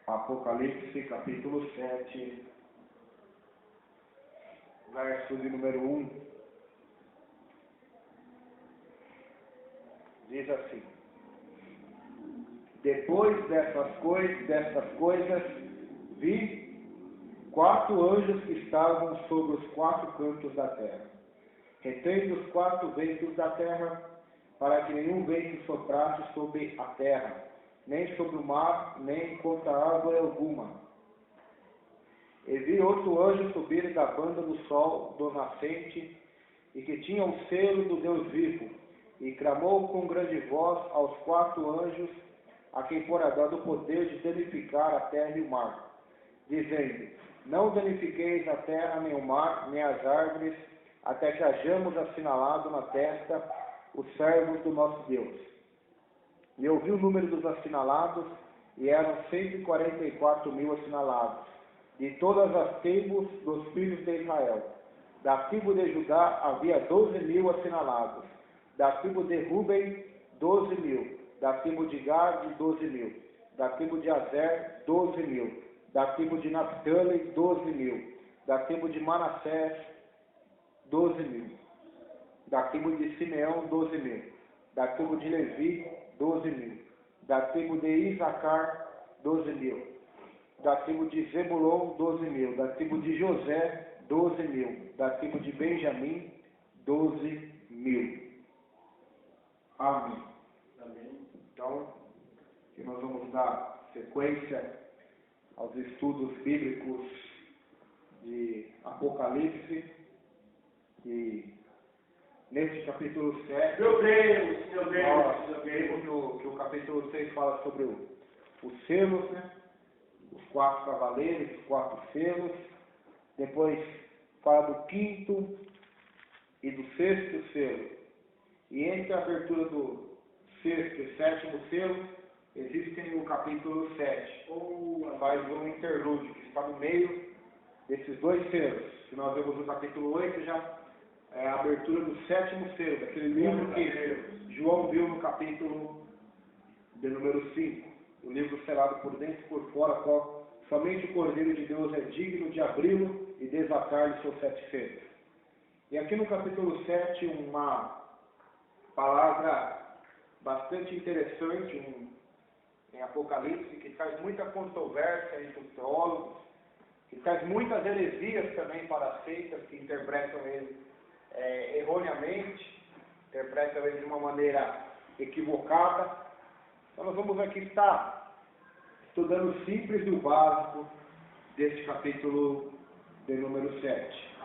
Apocalipse capítulo 7, verso de número 1, diz assim: Depois destas coisas, vi 4 anjos que estavam sobre os 4 cantos da terra, retendo os 4 ventos da terra, para que nenhum vento soprasse sobre a terra, nem sobre o mar, nem contra árvore alguma. E vi outro anjo subir da banda do sol do nascente, e que tinha o selo do Deus vivo, e clamou com grande voz aos 4 anjos, a quem fora dado o poder de danificar a terra e o mar, dizendo: Não danifiqueis a terra, nem o mar, nem as árvores, até que hajamos assinalado na testa os servos do nosso Deus. E eu vi o número dos assinalados, e eram 144.000 assinalados, de todas as tribos dos filhos de Israel. Da tribo de Judá havia 12.000 assinalados, da tribo de Ruben 12.000, da tribo de Gad 12.000, da tribo de Azer 12.000, da tribo de Naphtali 12.000, da tribo de Manassés 12.000, da tribo de Simeão 12.000, da tribo de Levi 12.000, da tribo de Isacar 12.000, da tribo de Zebulon 12.000, da tribo de José 12.000, da tribo de Benjamim 12.000. Amém. Amém. Então, que nós vamos dar sequência aos estudos bíblicos de Apocalipse, e neste capítulo 7, Meu Deus. nós vemos que o capítulo 6 fala sobre os selos, né? Os 4 cavaleiros, os 4 selos. Depois fala do 5º e do 6º selo. E entre a abertura do 6º e 7º selo, existem o capítulo 7. Faz um interlúdio que está no meio desses 2 selos. Que nós vemos no capítulo 8 já. É a abertura do 7º selo, daquele livro que João viu no capítulo de número 5. O livro selado por dentro e por fora, qual somente o Cordeiro de Deus é digno de abri-lo e desatar-lhe seus 7 selos. E aqui no capítulo 7, uma palavra bastante interessante em Apocalipse, que traz muita controvérsia entre os teólogos, que traz muitas heresias também para as seitas que interpretam ele erroneamente, interpretam ele de uma maneira equivocada. Então nós vamos aqui estar estudando o simples e o básico deste capítulo de número 7.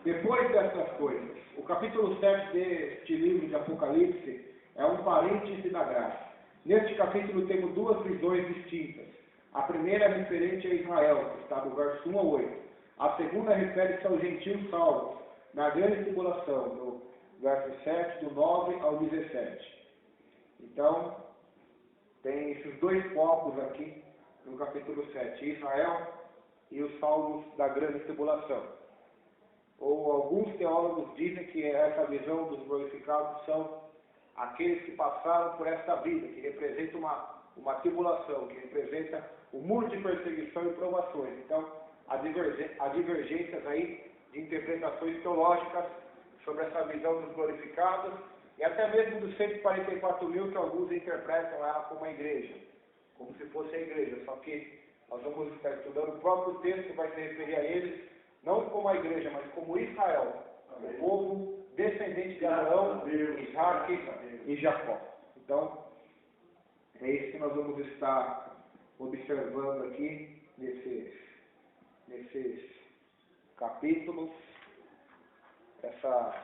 Depois dessas coisas, o capítulo 7 deste livro de Apocalipse é um parêntese da graça. Neste capítulo temos 2 visões distintas. A primeira é referente a Israel, que está do verso 1 ao 8. A segunda refere-se aos gentios salvos na grande tribulação, do verso 7, do 9 ao 17. Então, tem esses 2 focos aqui no capítulo 7, Israel e os salvos da grande tribulação. Ou alguns teólogos dizem que essa visão dos glorificados são aqueles que passaram por esta vida, que representa uma tribulação, que representa o muro de perseguição e provações. Então, há divergências aí de interpretações teológicas sobre essa visão dos glorificados, e até mesmo dos 144.000 que alguns interpretam ela como a igreja, como se fosse a igreja, só que nós vamos estar estudando o próprio texto que vai se referir a eles, não como a igreja, mas como Israel, o povo descendente de Abraão, Isaac e Jacó. Então, é isso que nós vamos estar observando aqui nesses capítulos, essas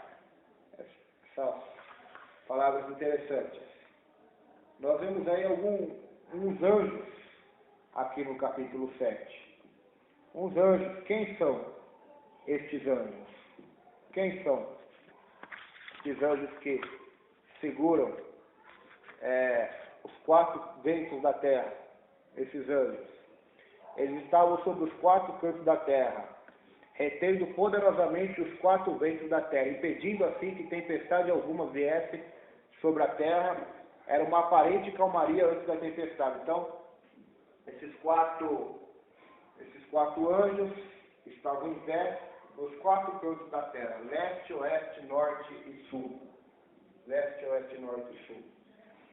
palavras interessantes. Nós vemos aí uns anjos aqui no capítulo 7. Uns anjos. Quem são estes anjos? Quem são estes anjos que seguram os 4 ventos da terra? Esses anjos. Eles estavam sobre os 4 cantos da terra, retendo poderosamente os 4 ventos da terra, impedindo assim que tempestade alguma viesse sobre a terra. Era uma aparente calmaria antes da tempestade. Então, esses quatro anjos estavam em pé nos quatro cantos da terra, leste, oeste, norte e sul. Leste, oeste, norte e sul.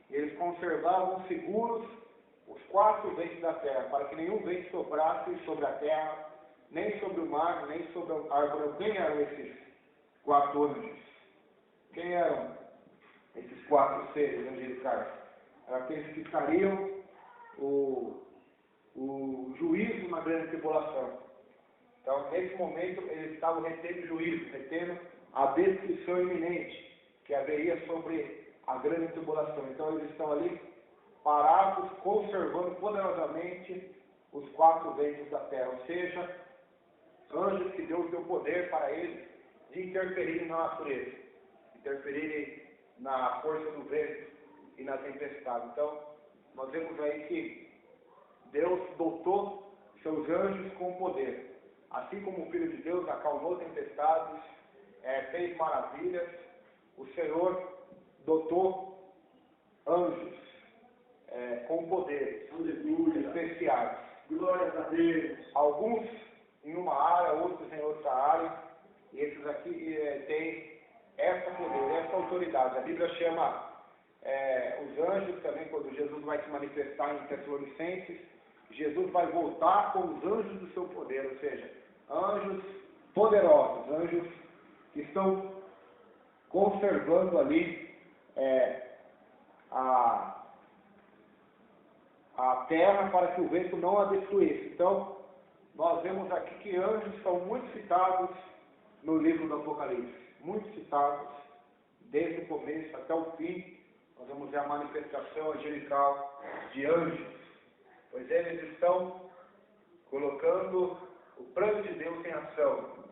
Eles conservavam seguros os quatro ventos da terra, para que nenhum vento soprasse sobre a terra, nem sobre o mar, nem sobre a árvore. Quem eram esses quatro anjos? Quem eram esses quatro seres angelicais? Eram aqueles que trariam o juízo na grande tribulação. Então, nesse momento, eles estavam retendo juízo, retendo a destruição iminente que haveria sobre a grande tribulação. Então, eles estão ali parados, conservando poderosamente os quatro ventos da terra, ou seja, anjos que Deus deu poder para eles de interferirem na natureza, interferirem na força do vento e na tempestade. Então, nós vemos aí que Deus dotou seus anjos com poder. Assim como o Filho de Deus acalmou tempestades, fez maravilhas, o Senhor dotou anjos com poderes especiais. Glórias a Deus. Alguns em uma área, outros em outra área. E esses aqui têm essa poder, essa autoridade. A Bíblia chama os anjos também, quando Jesus vai se manifestar em Tessalonicenses, Jesus vai voltar com os anjos do seu poder, ou seja, anjos poderosos, anjos que estão conservando ali a terra para que o vento não a destruísse. Então, nós vemos aqui que anjos são muito citados no livro do Apocalipse, muito citados, desde o começo até o fim. Nós vamos ver a manifestação angelical de anjos, pois eles estão colocando o plano de Deus em ação.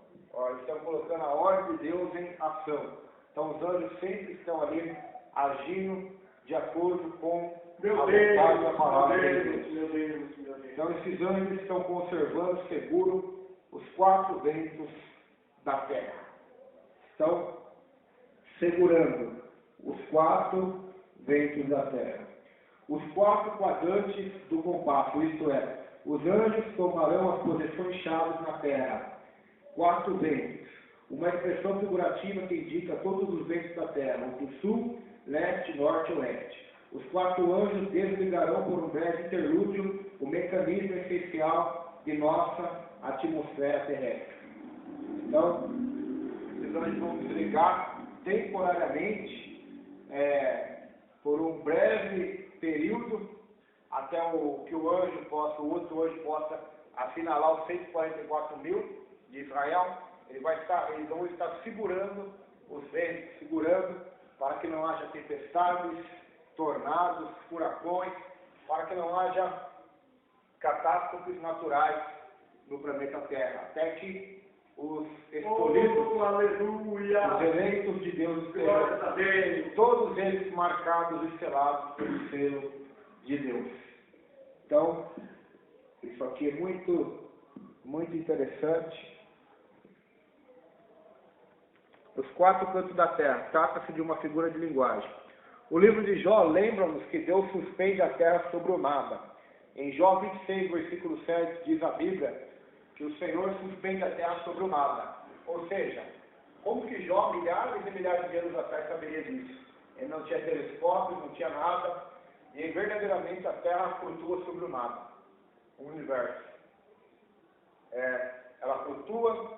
Estão colocando a ordem de Deus em ação. Então os anjos sempre estão ali agindo de acordo com a vontade da palavra de Deus. Então esses anjos estão conservando seguro os quatro ventos da terra. Estão segurando os quatro ventos da terra. Os quatro quadrantes do compasso, isto é, os anjos tomarão as posições-chave na terra. Quatro ventos. Uma expressão figurativa que indica todos os ventos da terra, do sul, leste, norte e oeste. Os quatro anjos desligarão por um breve interlúdio o mecanismo essencial de nossa atmosfera terrestre. Então, esses anjos vão desligar temporariamente, por um breve período, até que o outro anjo possa assinalar os 144 mil de Israel. Eles vão estar segurando os ventos, segurando para que não haja tempestades, tornados, furacões, para que não haja catástrofes naturais no planeta Terra, até que os escolhidos, os eleitos de Deus estejam todos eles marcados e selados pelo selo de Deus. Então, isso aqui é muito, muito interessante. Os quatro cantos da terra, trata-se de uma figura de linguagem. O livro de Jó lembra-nos que Deus suspende a terra sobre o nada. Em Jó 26, versículo 7, diz a Bíblia que o Senhor suspende a terra sobre o nada. Ou seja, como que Jó, milhares e milhares de anos atrás, saberia disso? Ele não tinha telescópio, não tinha nada, e verdadeiramente a terra flutua sobre o nada, o universo. Ela flutua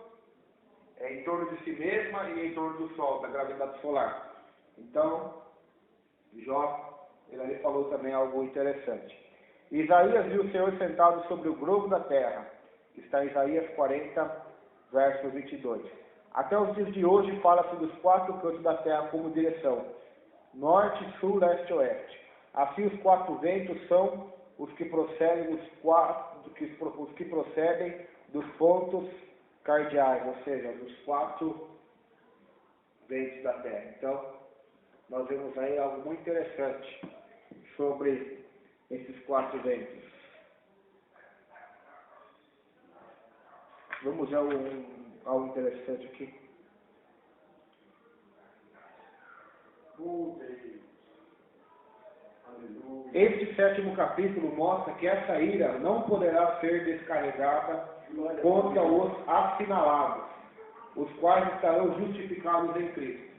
em torno de si mesma e em torno do Sol, da gravidade solar. Então, Jó, ele ali falou também algo interessante. Isaías viu o Senhor sentado sobre o globo da terra, que está em Isaías 40, verso 22. Até os dias de hoje fala-se dos quatro cantos da terra como direção: norte, sul, leste e oeste. Assim os quatro ventos são os que procedem dos pontos cardeais, ou seja, dos quatro ventos da terra. Então, nós vemos aí algo muito interessante sobre esses quatro ventos. Vamos ver algo interessante aqui. Este 7º capítulo mostra que essa ira não poderá ser descarregada contra os assinalados, os quais estarão justificados em Cristo.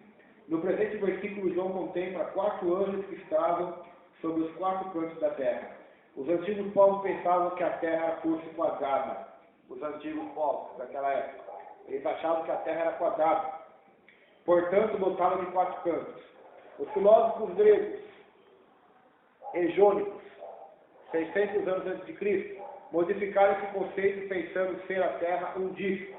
No presente versículo, João contempla 4 anjos que estavam sobre os 4 cantos da terra. Os antigos povos pensavam que a terra fosse quadrada. Os antigos povos daquela época. Eles achavam que a terra era quadrada. Portanto, dotaram de 4 cantos. Os filósofos gregos, hegônicos, 600 anos antes de Cristo, modificaram esse conceito pensando ser a terra um disco.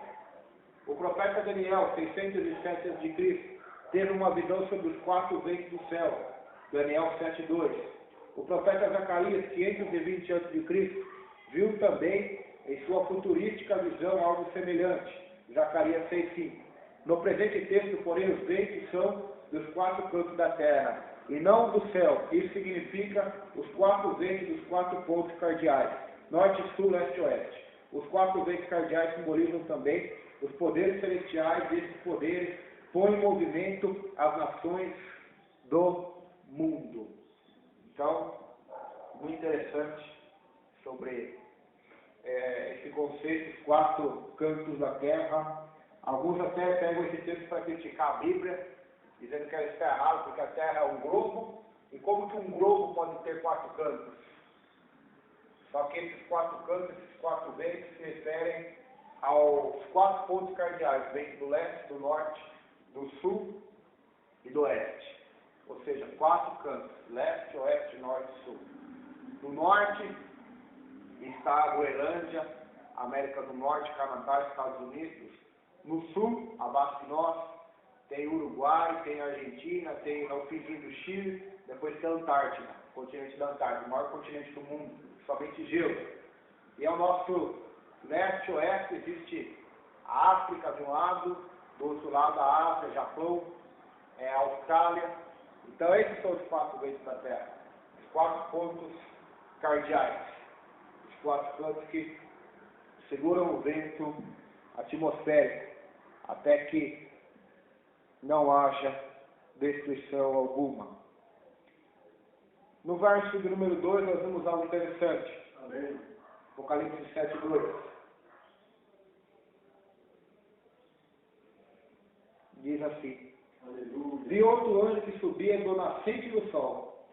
O profeta Daniel, 607 a.C., teve uma visão sobre os 4 ventos do céu. Daniel 7:2. O profeta Zacarias, 520 a.C., viu também em sua futurística visão algo semelhante. Zacarias 6:5. No presente texto, porém, os ventos são dos 4 cantos da terra, e não do céu. Isso significa os 4 ventos dos 4 pontos cardeais, norte, sul, leste e oeste. Os 4 ventos cardeais simbolizam também os poderes celestiais. Esses poderes põem em movimento as nações do mundo. Então, muito interessante sobre esse conceito, os 4 cantos da terra. Alguns até pegam esse texto para criticar a Bíblia, dizendo que ela está errada, porque a terra é um globo. E como que um globo pode ter 4 cantos? Só que esses 4 cantos, esses 4 ventos, se referem aos 4 pontos cardeais: vento do leste, do norte, do sul e do oeste. Ou seja, 4 cantos: leste, oeste, norte e sul. No norte está a Groenlândia, América do Norte, Canadá, Estados Unidos. No sul, abaixo de nós, tem Uruguai, tem Argentina, tem o fizinho do Chile, depois tem a Antártida, o continente da Antártida, o maior continente do mundo, somente gelo. E ao nosso leste e oeste existe a África de um lado, do outro lado a Ásia, Japão, a Austrália. Então esses são os 4 ventos da Terra, os 4 pontos cardeais, os 4 cantos que seguram o vento atmosférico, até que não haja destruição alguma. No verso de número 2, nós vemos algo interessante. Amém. Apocalipse 7:2. Diz assim: vi outro anjo que subia do nascente do sol,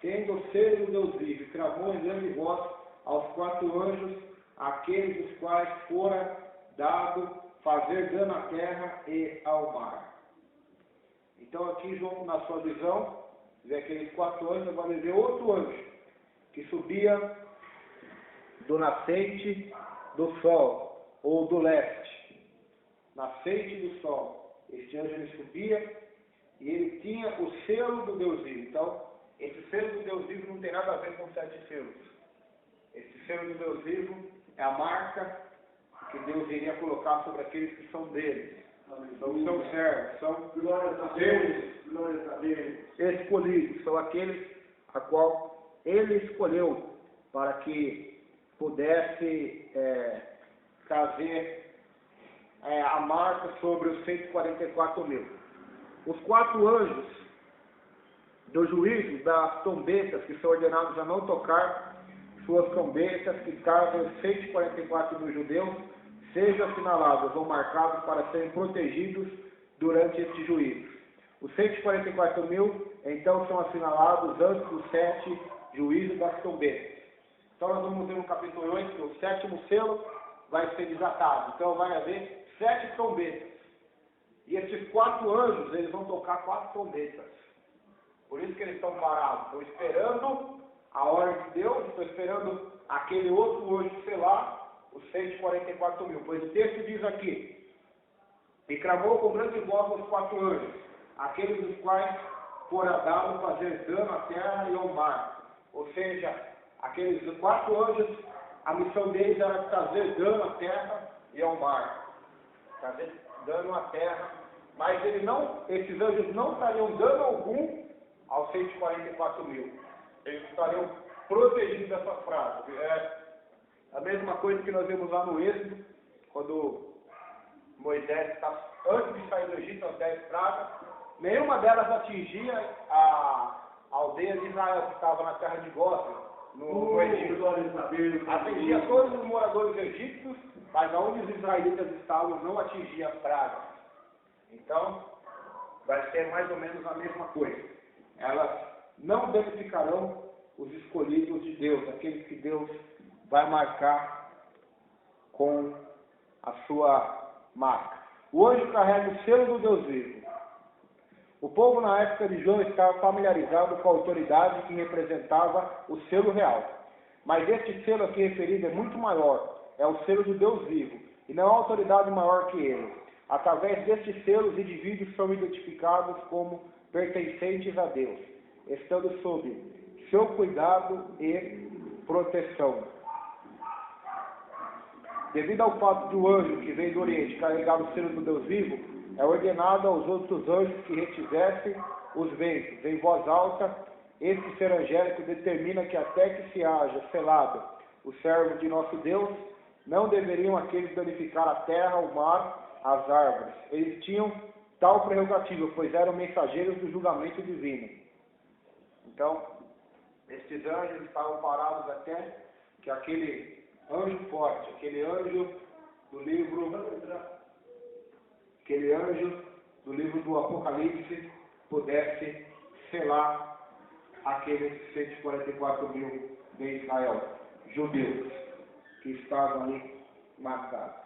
tendo o selo do Deus vivo, e clamou em grande voz aos 4 anjos, aqueles os quais fora dado fazer dano à terra e ao mar. Então aqui João, na sua visão, vê aqueles 4 anjos, agora ele vê outro anjo, que subia do nascente do sol, ou do leste. Nascente do sol. Este anjo ele subia e ele tinha o selo do Deus vivo. Então, esse selo do Deus vivo não tem nada a ver com 7 selos. Esse selo do Deus vivo é a marca que Deus iria colocar sobre aqueles que são deles. Não são servos, são seus escolhidos, são aqueles a qual Ele escolheu para que pudesse trazer a marca sobre os 144 mil. Os 4 anjos do juízo das trombetas, que são ordenados a não tocar suas trombetas, que caso os 144 mil judeus sejam assinalados ou marcados para serem protegidos durante este juízo. Os 144 mil, então, são assinalados antes dos 7 juízos das trombetas. Então, nós vamos ver no capítulo 8 que o 7º selo vai ser desatado. Então, vai haver 7 trombetas. E esses 4 anjos, eles vão tocar 4 trombetas. Por isso que eles estão parados. Estão esperando a ordem de Deus, estão esperando aquele outro anjo selar os 144 mil. Pois o texto diz aqui: e clamou com grande voz os 4 anjos, aqueles dos quais fora dado fazer dano à terra e ao mar. Ou seja, aqueles 4 anjos, a missão deles era trazer dano à terra e ao mar. Trazer dano à terra. Mas esses anjos não trariam dano algum aos 144 mil. Eles estariam protegidos dessa frase. A mesma coisa que nós vemos lá no Êxodo, quando Moisés antes de sair do Egito, as 10 pragas, nenhuma delas atingia aldeia de Israel, que estava na terra de Gósen, no Egito. Atingia todos os moradores egípcios, mas onde os israelitas estavam não atingia as pragas. Então, vai ser mais ou menos a mesma coisa. Elas não danificarão os escolhidos de Deus, aqueles que Deus vai marcar com a sua marca. O anjo carrega o selo do Deus vivo. O povo na época de João estava familiarizado com a autoridade que representava o selo real. Mas este selo aqui referido é muito maior, é o selo do Deus vivo, e não há autoridade maior que ele. Através destes selos, indivíduos são identificados como pertencentes a Deus, estando sob seu cuidado e proteção. Devido ao fato do anjo que veio do Oriente carregar o selo do Deus vivo, é ordenado aos outros anjos que retivessem os ventos em voz alta. Este ser angélico determina que até que se haja selado o servo de nosso Deus, não deveriam aqueles danificar a terra, o mar, as árvores. Eles tinham tal prerrogativa, pois eram mensageiros do julgamento divino. Então, estes anjos estavam parados até que aquele anjo forte, aquele anjo do livro do Apocalipse pudesse selar aqueles 144 mil de Israel, judeus, que estavam ali marcados.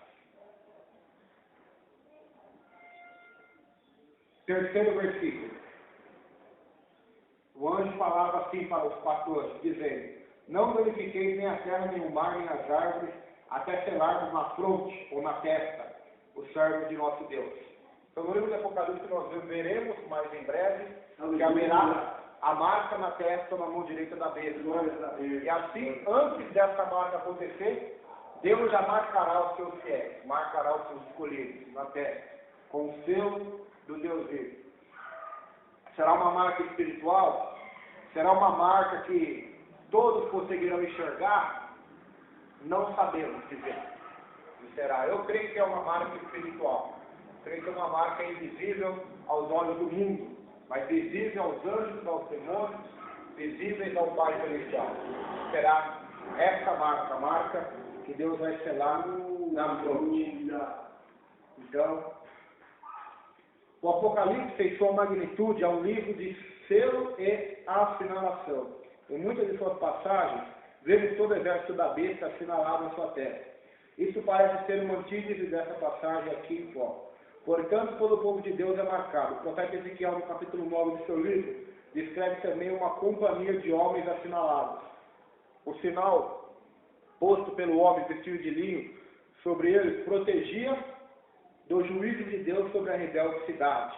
Terceiro versículo. O anjo falava assim para os 4 anjos, dizendo: não danifiqueis nem a terra, nem o mar, nem as árvores, até selarmos na fronte ou na testa o servo de nosso Deus. Então, no livro do Apocalipse nós veremos mais em breve que haverá a marca na testa ou na mão direita da besta. E assim, antes dessa marca acontecer, Deus já marcará os seus fiéis, marcará os seus escolhidos na testa, com o selo do Deus vivo. Será uma marca espiritual? Será uma marca que todos conseguirão enxergar? Não sabemos dizer. Será? Eu creio que é uma marca espiritual. Creio que é uma marca invisível aos olhos do mundo, mas visível aos anjos, aos demônios, visíveis ao Pai Celestial. Será essa marca, a marca que Deus vai selar na fronte. Então, o Apocalipse, em sua magnitude, é um livro de selo e assinalação. Em muitas de suas passagens, vemos todo o exército da besta assinalado na sua testa. Isso parece ser uma antítese dessa passagem aqui em foco. Portanto, todo o povo de Deus é marcado. O profeta Ezequiel, no capítulo 9 do seu livro, descreve também uma companhia de homens assinalados. O sinal posto pelo homem vestido de linho sobre eles protegia do juízo de Deus sobre a rebelde cidade.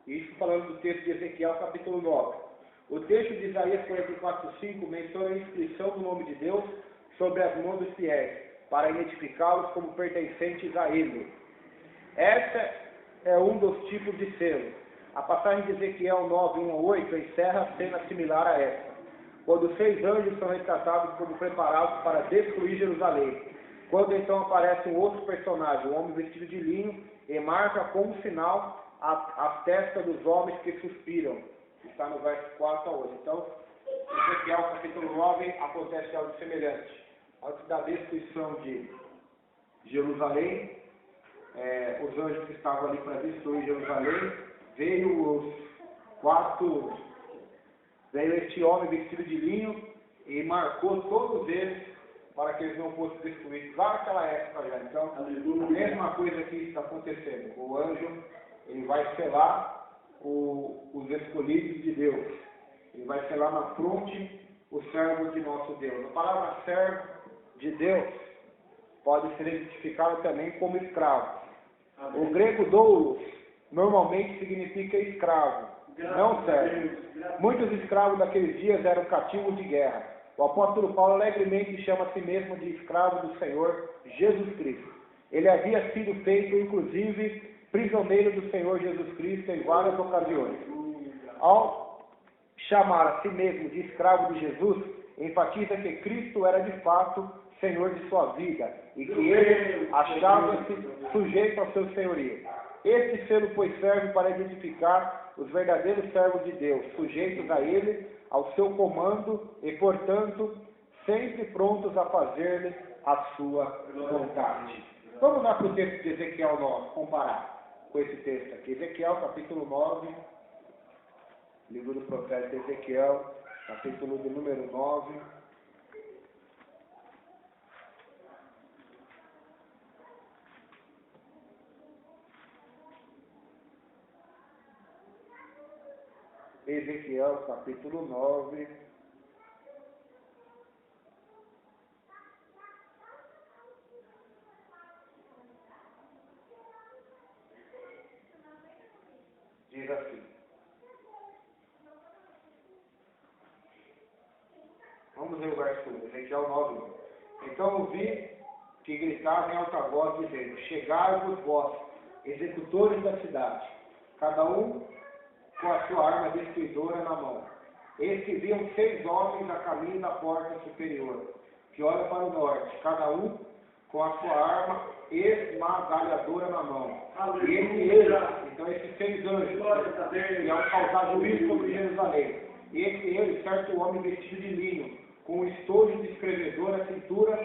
Isso falando do texto de Ezequiel, capítulo 9. O texto de Isaías 44:5 menciona a inscrição do nome de Deus sobre as mãos dos fiéis, para identificá-los como pertencentes a Ele. Essa é um dos tipos de selo. A passagem de Ezequiel 9:1-8 encerra a cena similar a essa, quando 6 anjos são retratados como preparados para destruir Jerusalém. Quando então aparece um outro personagem, um homem vestido de linho, e marca como sinal a testa dos homens que suspiram. Está no verso 4-8. Então, Ezequiel capítulo 9 acontece algo semelhante. Antes da destruição de Jerusalém, os anjos que estavam ali para destruir Jerusalém, veio este homem vestido de linho e marcou todos eles para que eles não fossem destruídos lá naquela época já. Então, a mesma coisa que está acontecendo. O anjo, ele vai selar os escolhidos de Deus. Ele vai selar na fronte o servo de nosso Deus. A palavra servo de Deus pode ser identificada também como escravo. O grego doulos normalmente significa escravo, não servo. Muitos escravos daqueles dias eram cativos de guerra. O apóstolo Paulo alegremente chama a si mesmo de escravo do Senhor Jesus Cristo. Ele havia sido feito, inclusive, prisioneiro do Senhor Jesus Cristo em várias ocasiões. Ao chamar a si mesmo de escravo de Jesus, enfatiza que Cristo era de fato Senhor de sua vida e que ele achava-se sujeito ao seu senhorio. Este selo, pois, serve para identificar os verdadeiros servos de Deus, sujeitos a Ele, ao seu comando e, portanto, sempre prontos a fazer-lhe a sua vontade. Vamos lá para o texto de Ezequiel 9, comparar com esse texto aqui. Ezequiel, capítulo 9, livro do profeta Ezequiel, capítulo de número 9. Ezequiel, capítulo 9. Diz assim. Vamos ver o verso 1, Ezequiel 9. Então ouvi que gritavam em alta voz, dizendo: chegai-vos vós, executores da cidade, cada um com a sua arma destruidora na mão. Eis que viam 6 homens a caminho da porta superior, que olha para o norte, cada um com a sua arma esmagalhadora na mão. E então esses 6 anjos, iam causar juízo sobre Jerusalém. E entre eles, certo homem vestido de linho, com um estojo de escrevedor à cintura,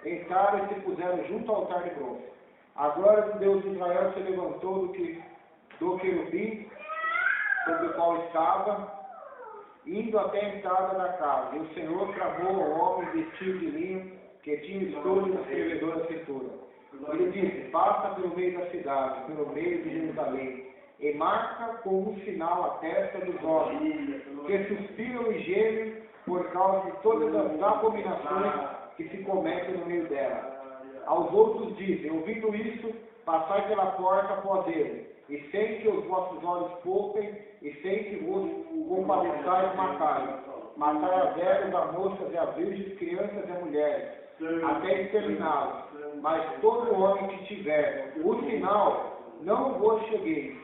entraram e se puseram junto ao altar de bronze. A glória do Deus de Israel se levantou do querubim sobre o qual estava, indo até a entrada da casa. E o Senhor tramou ao homem vestido de linho, que tinha estojo de escrevedor à cintura. Ele disse: passa pelo meio da cidade, pelo meio de Jerusalém, e marca com um sinal a testa dos homens, que suspiram e gemem por causa de todas as abominações que se cometem no meio dela. Aos outros dizem: ouvindo isso, passai pela porta após ele, e sem que os vossos olhos poupem, e sem que vos compadeçais matai. Matai a velhos, a moças e a virgens, crianças e mulheres, até exterminá-los. Mas todo homem que tiver o sinal, não vos chegueis.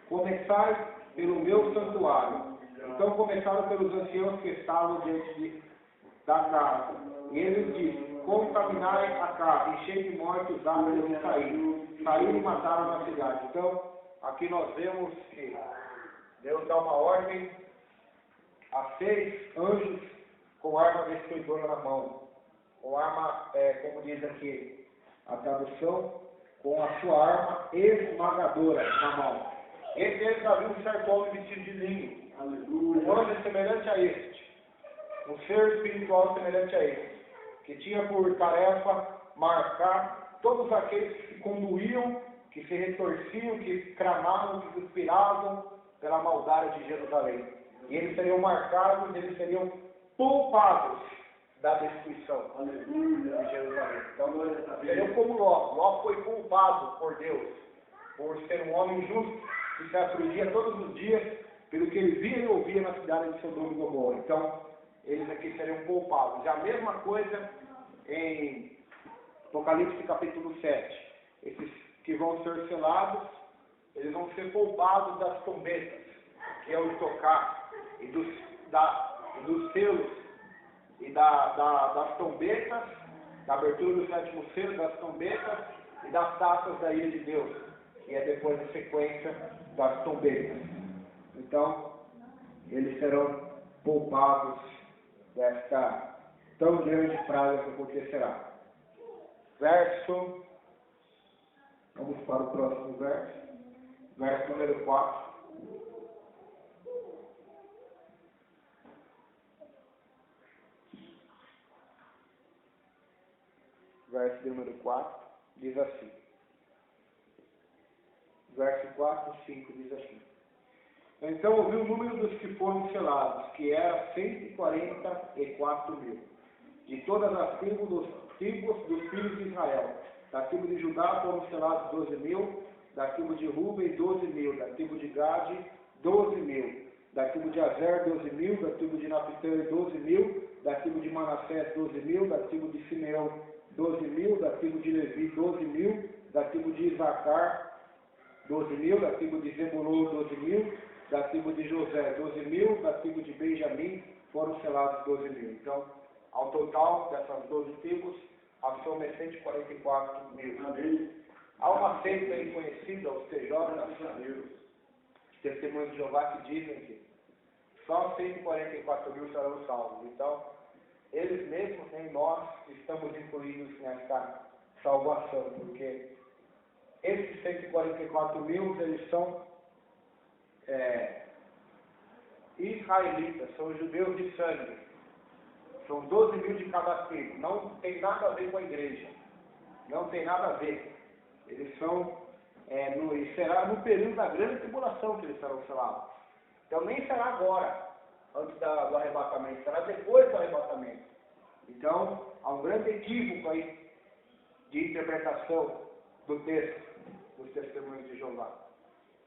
Começai pelo meu santuário. Então começaram pelos anciãos que estavam diante da casa. E ele disse: contaminai a casa, enchei de morte os árvores que saíram. Saíram e mataram na cidade. Então, aqui nós vemos que Deus dá uma ordem a 6 anjos com arma destruidora na mão. Com arma, como diz aqui a tradução, com a sua arma esmagadora na mão. Entre eles havia um certo homem vestido de linho. Um anjo semelhante a este. Um ser espiritual semelhante a este. Que tinha por tarefa marcar todos aqueles que se conduíam, que se retorciam, que cramavam, que suspiravam pela maldade de Jerusalém. E eles seriam marcados, eles seriam poupados da destruição de Jerusalém. Então, seriam como Ló. Ló foi poupado por Deus, por ser um homem justo, que se afligia todos os dias pelo que ele via e ouvia na cidade de Sodoma e Gomorra. Então, eles aqui seriam poupados. E a mesma coisa em Apocalipse capítulo 7. Esses que vão ser selados, eles vão ser poupados das trombetas, que é o tocar, e dos selos, e das trombetas, da abertura do 7º selo, das trombetas, e das taças da ira de Deus, que é depois a sequência das trombetas. Então, eles serão poupados desta tão grande praga que acontecerá. Vamos para o próximo verso número 4. Verso número 4 diz assim. Verso 4 e 5 diz assim. Então ouvi o número dos que foram selados, que era 144 mil, de todas as tribos dos filhos de Israel. Da tribo de Judá foram selados 12 mil, da tribo de Rúben 12 mil, da tribo de Gade 12 mil, da tribo de Azer 12 mil, da tribo de Naphtali 12 mil, da tribo de Manassés 12 mil, da tribo de Simeão 12 mil, da tribo de Levi 12 mil, da tribo de Isacar 12 mil, da tribo de Zebulon 12 mil, da tribo de José 12 mil, da tribo de Benjamim foram selados 12 mil. Então, ao total dessas 12 tribos, a soma é 144 mil. Há uma seita aí conhecida, os TJ, os testemunhos de Jeová, que dizem que só 144 mil serão salvos. Então, eles mesmos, nem nós, estamos incluídos nessa salvação, porque esses 144 mil, eles são israelitas, são judeus de sangue. São 12 mil de cada tribo. Não tem nada a ver com a igreja. Não tem nada a ver. Eles são, será no período da grande tribulação que eles serão selados. Então nem será agora, antes do arrebatamento, será depois do arrebatamento. Então, há um grande equívoco aí de interpretação do texto dos testemunhos de Jeová.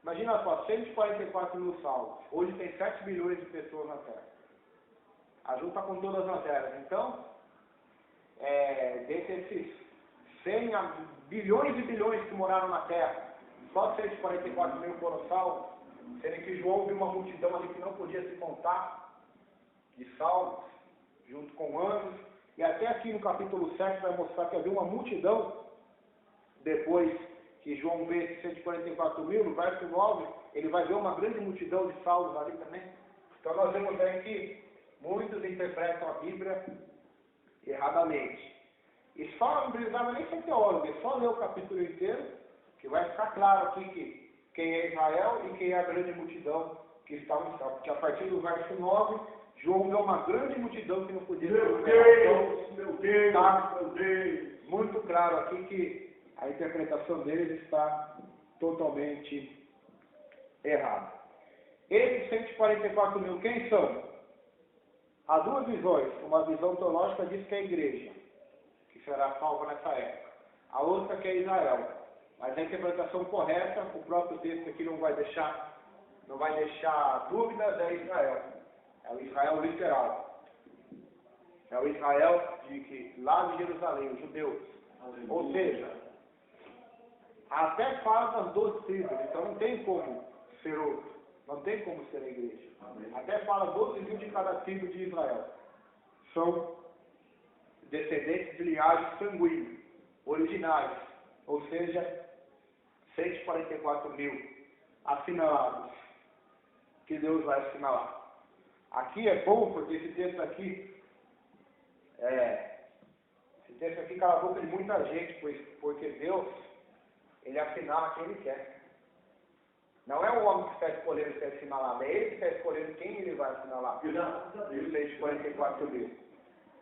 Imagina só, 144 mil salvos. Hoje tem 7 bilhões de pessoas na Terra. Ajunta com todas as eras. Então, desses 100 bilhões e bilhões que moraram na Terra, só 144 mil foram salvos, sendo que João viu uma multidão ali que não podia se contar, de salvos, junto com anjos, e até aqui no capítulo 7 vai mostrar que havia uma multidão, depois que João vê esses 144 mil, no verso 9, ele vai ver uma grande multidão de salvos ali também. Então nós vemos aí que muitos interpretam a Bíblia erradamente. E só não precisava nem ser teólogo, é só ler o capítulo inteiro, que vai ficar claro aqui que quem é Israel e quem é a grande multidão que está no céu. Porque a partir do verso 9, João vê uma grande multidão que não podia ser Meu Deus, está muito claro aqui que a interpretação deles está totalmente errada. Esses 144 mil, quem são? Há duas visões. Uma visão teológica diz que é a igreja, que será salva nessa época. A outra que é Israel. Mas a interpretação correta, o próprio texto aqui não vai deixar dúvidas, é Israel. É o Israel literal. É o Israel lá de Jerusalém, os judeus. Ou seja, até fala das 12 tribos, então não tem como ser outro. Não tem como ser a igreja. Amém. Até fala 12 mil de cada tribo de Israel. São descendentes de linhagem sanguínea, originais. Ou seja, 144 mil assinalados, que Deus vai assinalar. Aqui é bom, porque esse texto aqui cala a boca de muita gente, porque Deus, ele assinala quem ele quer. Não é o homem que está escolhendo ser assinalado, é ele que está escolhendo quem ele vai assinalar. Os 144 mil.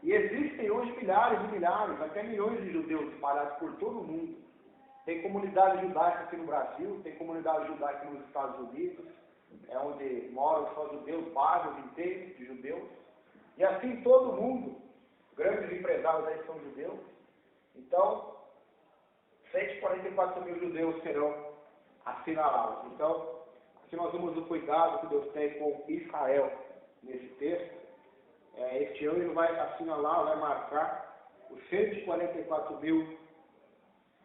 E existem hoje milhares e milhares, até milhões de judeus espalhados por todo o mundo. Tem comunidade judaica aqui no Brasil, tem comunidade judaica nos Estados Unidos, é onde moram só judeus, bairros inteiros de judeus. E assim todo mundo, grandes empresários aí são judeus. Então, 144 mil judeus serão assinalados. Então, aqui nós vemos o cuidado que Deus tem com Israel nesse texto. Este ano ele vai assinalar, vai marcar os 144 mil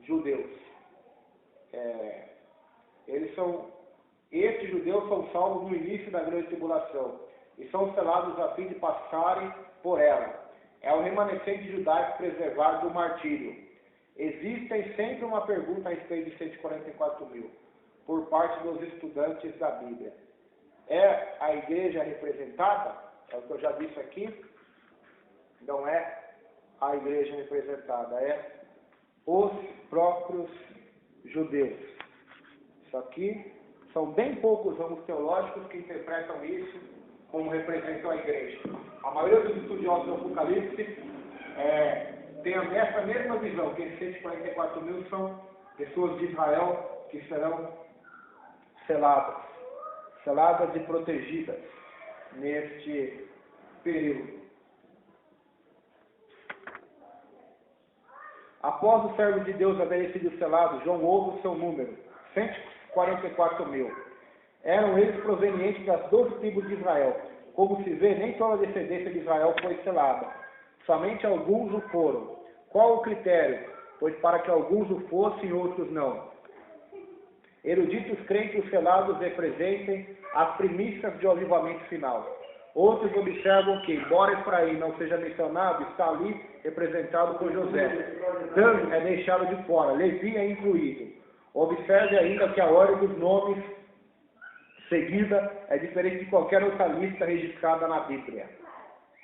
judeus. Estes judeus são salvos no início da grande tribulação e são selados a fim de passarem por ela. É o remanescente judaico preservado do martírio. Existem sempre uma pergunta a respeito de 144 mil, por parte dos estudantes da Bíblia. É a igreja representada? É o que eu já disse aqui. Não é a igreja representada, é os próprios judeus. Isso aqui são bem poucos ramos teológicos que interpretam isso como representam a igreja. A maioria dos estudiosos do Apocalipse tem essa mesma visão, que esses 144 mil são pessoas de Israel que serão seladas e protegidas neste período. Após o servo de Deus haver sido selado, João ouve o seu número, 144 mil. Eram eles provenientes das 12 tribos de Israel. Como se vê, nem toda a descendência de Israel foi selada. Somente alguns o foram. Qual o critério? Pois para que alguns o fossem, outros não. Eruditos creem que os selados representem as primícias de avivamento final. Outros observam que, embora Efraim não seja mencionado, está ali representado por José. Dan é deixado de fora, Levi é incluído. Observe ainda que a ordem dos nomes seguida é diferente de qualquer outra lista registrada na Bíblia.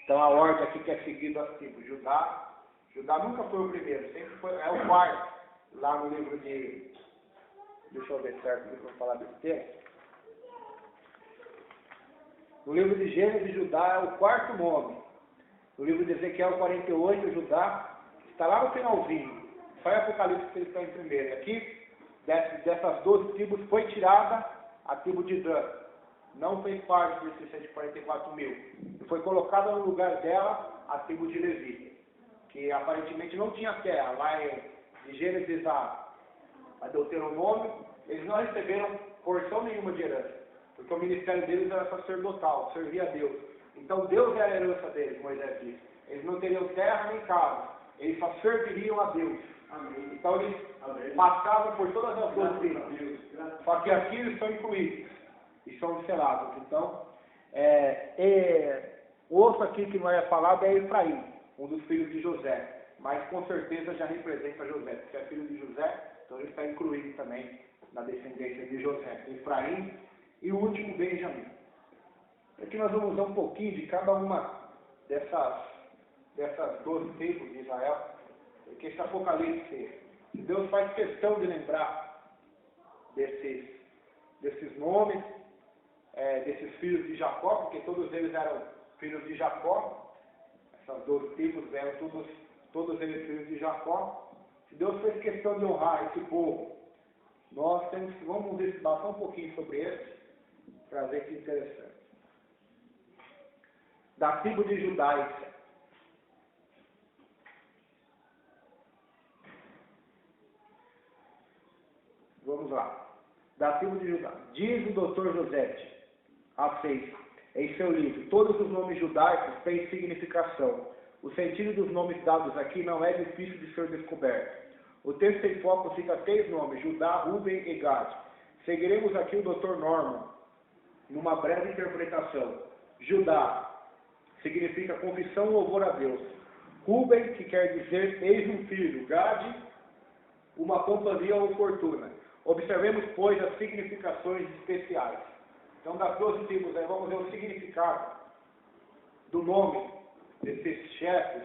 Então a ordem aqui que é seguida assim, Judá nunca foi o primeiro, sempre foi, é o quarto, lá no livro de, deixa eu ver certo, deixa eu falar besteira. No livro de Gênesis, Judá é o quarto nome. No livro de Ezequiel 48, Judá está lá no finalzinho. Só em Apocalipse que ele está em primeiro. Aqui, dessas 12 tribos, foi tirada a tribo de Dan. Não fez parte desses 144 mil. Foi colocada no lugar dela a tribo de Levi, que aparentemente não tinha terra. Lá em Gênesis a Deuteronômio, eles não receberam porção nenhuma de herança, porque o ministério deles era sacerdotal, servia a Deus. Então Deus era a herança deles, Moisés disse. Eles não teriam terra nem casa, eles só serviriam a Deus. Amém. Então eles passavam por todas as duas tribos. Só que aqui eles são incluídos e são selados. Então, o outro aqui que não é falado é Efraim, um dos filhos de José. Mas com certeza já representa José, porque é filho de José, então ele está incluído também na descendência de José. Efraim e o último Benjamim. Aqui nós vamos usar um pouquinho de cada uma dessas 12 tribos de Israel, porque esse Apocalipse, Deus faz questão de lembrar desses nomes, desses filhos de Jacó, porque todos eles eram filhos de Jacó. Essas 12 tribos eram todos eles filhos de Jacó. Se Deus fez questão de honrar esse povo, nós vamos debater um pouquinho sobre eles, para ver que interessante. Da tribo de Judá. Vamos lá. Da tribo de Judá. Diz o Dr. Josete, em seu livro, todos os nomes judaicos têm significação. O sentido dos nomes dados aqui não é difícil de ser descoberto. O texto em foco cita 3 nomes, Judá, Rúben e Gad. Seguiremos aqui o Dr. Norman, numa breve interpretação. Judá significa confissão e louvor a Deus. Rúben, que quer dizer eis um filho. Gad, uma companhia ou fortuna. Observemos, pois, as significações especiais. Então, das 12 tribos, vamos ver o significado do nome desses chefes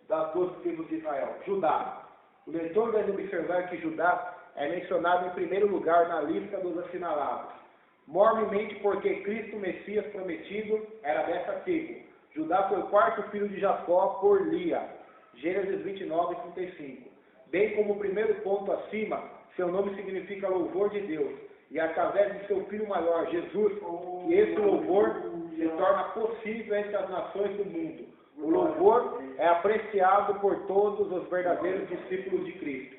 das 12 tribos de Israel. Judá. O leitor deve observar que Judá é mencionado em primeiro lugar na lista dos assinalados. Mormente porque Cristo, Messias prometido, era dessa tribo. Judá foi o quarto filho de Jacó por Lia. Gênesis 29, 35. Bem como o primeiro ponto acima, seu nome significa louvor de Deus. E através de seu filho maior, Jesus, que esse louvor se torna possível entre as nações do mundo. O louvor é apreciado por todos os verdadeiros discípulos de Cristo,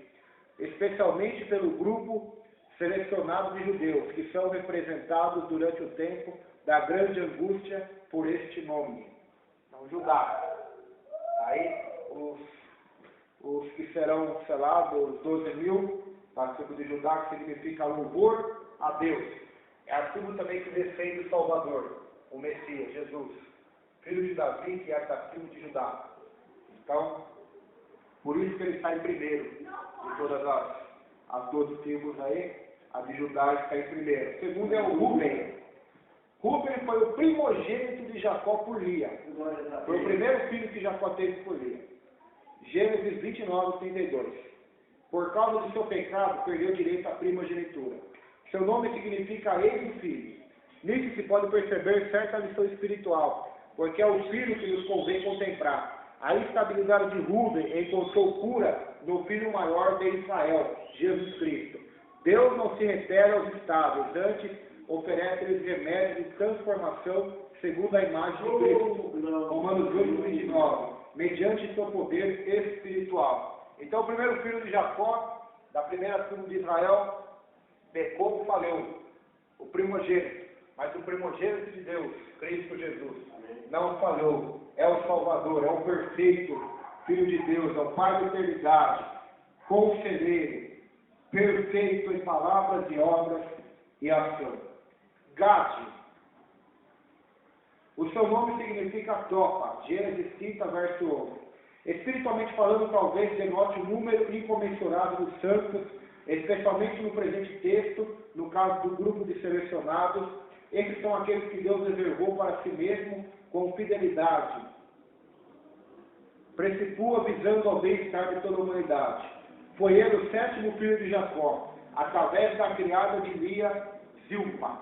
especialmente pelo grupo selecionado de judeus, que são representados durante o tempo da grande angústia por este nome. Então, Judá. Aí, os que serão selados, os 12 mil, a tribo de Judá, que significa louvor a Deus. É a tribo também que descende do Salvador, o Messias, Jesus, filho de Davi, que é da tribo de Judá. Então, por isso que ele está em primeiro de todas as 12 tribos aí, a de Judá está em primeiro. O segundo é o Rúben. Rúben foi o primogênito de Jacó por Lia. Foi o primeiro filho que Jacó teve por Lia. Gênesis 29, 32. Por causa do seu pecado, perdeu direito à primogenitura. Seu nome significa eis o filho. Nisso se pode perceber certa lição espiritual, porque é o filho que nos convém contemplar. A estabilidade de Rúben encontrou cura no filho maior de Israel, Jesus Cristo. Deus não se refere aos estáveis, antes oferece-lhes remédio de transformação segundo a imagem de Cristo. Romanos 8, 29. Mediante seu poder espiritual. Então o primeiro filho de Jacó, da primeira tribo de Israel, pecou e falhou. O primogênito. Mas o primogênito de Deus, Cristo Jesus, não falhou. É o Salvador, é o perfeito Filho de Deus, é o Pai da eternidade, conselheiro, perfeito em palavras e obras e ação. Gad. O seu nome significa tropa. Gênesis 30, verso 11. Espiritualmente falando, talvez denote um número incomensurável dos santos especialmente no presente texto, no caso do grupo de selecionados. Esses são aqueles que Deus reservou para si mesmo com fidelidade. Precipua visando ao bem-estar de toda a humanidade. Foi ele o 7º filho de Jacó, através da criada de Lia, Zilpa,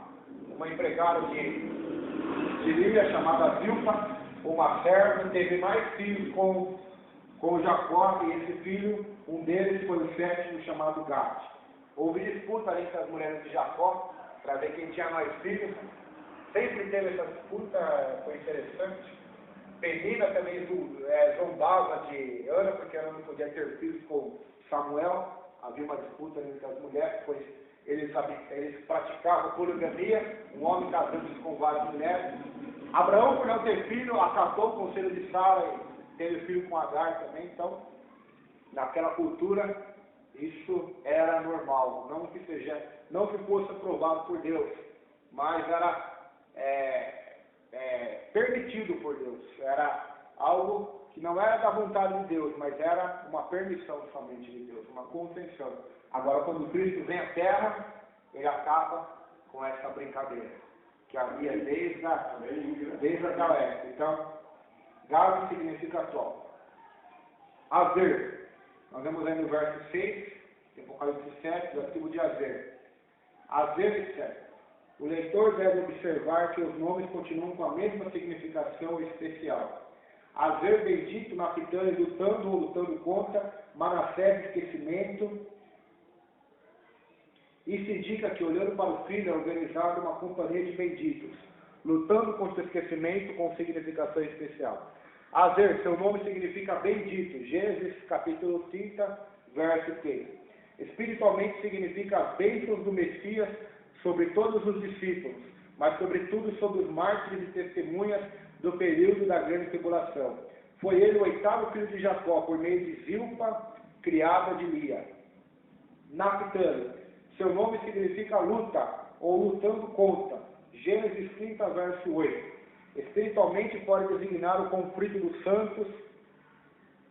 uma empregada de Lia chamada Zilpa, uma serva, teve mais filhos com Jacó, e esse filho, um deles foi o 7º chamado Gad. Houve disputa entre as mulheres de Jacó para ver quem tinha mais filhos. Sempre teve essa disputa, foi interessante. Penina também zombava de Ana, porque Ana não podia ter filhos com Samuel. Havia uma disputa entre as mulheres, pois eles praticavam poligamia, um homem casando-se com várias mulheres. Abraão, por não ter filho, acatou o conselho de Sara e teve filho com Agar também. Então, naquela cultura, isso era normal. Não que fosse aprovado por Deus, mas era permitido por Deus. Era algo que não era da vontade de Deus, mas era uma permissão somente de Deus, uma concessão. Agora, quando Cristo vem à Terra, ele acaba com essa brincadeira, que havia desde a Galera. Então, Gad significa atual. Azer, nós vemos aí no verso 6, em Apocalipse 7, da tribo de Azer. Azer e Sete. O leitor deve observar que os nomes continuam com a mesma significação especial. Azer, bendito, Naphtali, lutando ou lutando contra, Manassés, esquecimento. Isso indica que, olhando para o filho, é organizada uma companhia de benditos, lutando contra o esquecimento com significação especial. Azer, seu nome significa bendito, Gênesis capítulo 30, verso 3. Espiritualmente significa as bênçãos do Messias sobre todos os discípulos, mas sobretudo sobre os mártires e testemunhas do período da grande tribulação. Foi ele o 8º filho de Jacó, por meio de Zilpa, criada de Lia. Naphtali, seu nome significa luta, ou lutando contra, Gênesis 30, verso 8. Espiritualmente pode designar o conflito dos santos,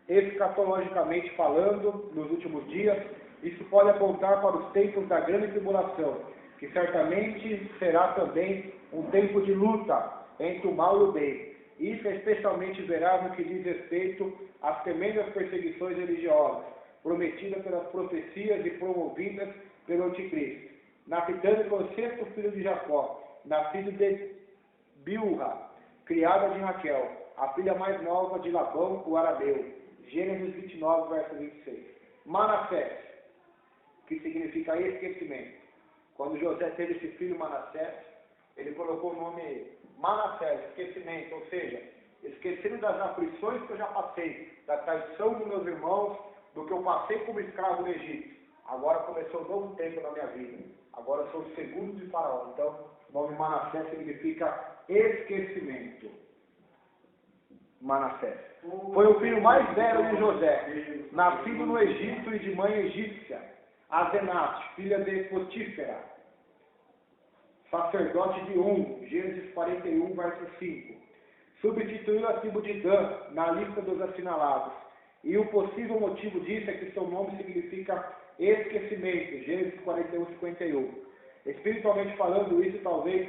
escatologicamente falando, nos últimos dias. Isso pode apontar para os tempos da grande tribulação, que certamente será também um tempo de luta entre o mal e o bem. Isso é especialmente veraz no que diz respeito às tremendas perseguições religiosas, prometidas pelas profecias e promovidas pelo Anticristo. Naphtali foi o 6º filho de Jacó, nascido de Bilha, criada de Raquel, a filha mais nova de Labão, o arameu. Gênesis 29, verso 26. Manassés, que significa esquecimento. Quando José teve esse filho Manassés, ele colocou o nome Manassés, esquecimento, ou seja, esquecendo das aflições que eu já passei, da traição dos meus irmãos, do que eu passei como escravo no Egito. Agora começou um novo tempo na minha vida. Agora eu sou o segundo de Faraó. Então, o nome Manassés significa esquecimento. Manassés. Foi o filho mais velho de José, nascido no Egito e de mãe egípcia. Asenate, filha de Potífera, sacerdote de Gênesis 41, verso 5. Substituiu a tribo de Dan na lista dos assinalados. E o possível motivo disso é que seu nome significa esquecimento. Gênesis 41, 51. Espiritualmente falando, isso talvez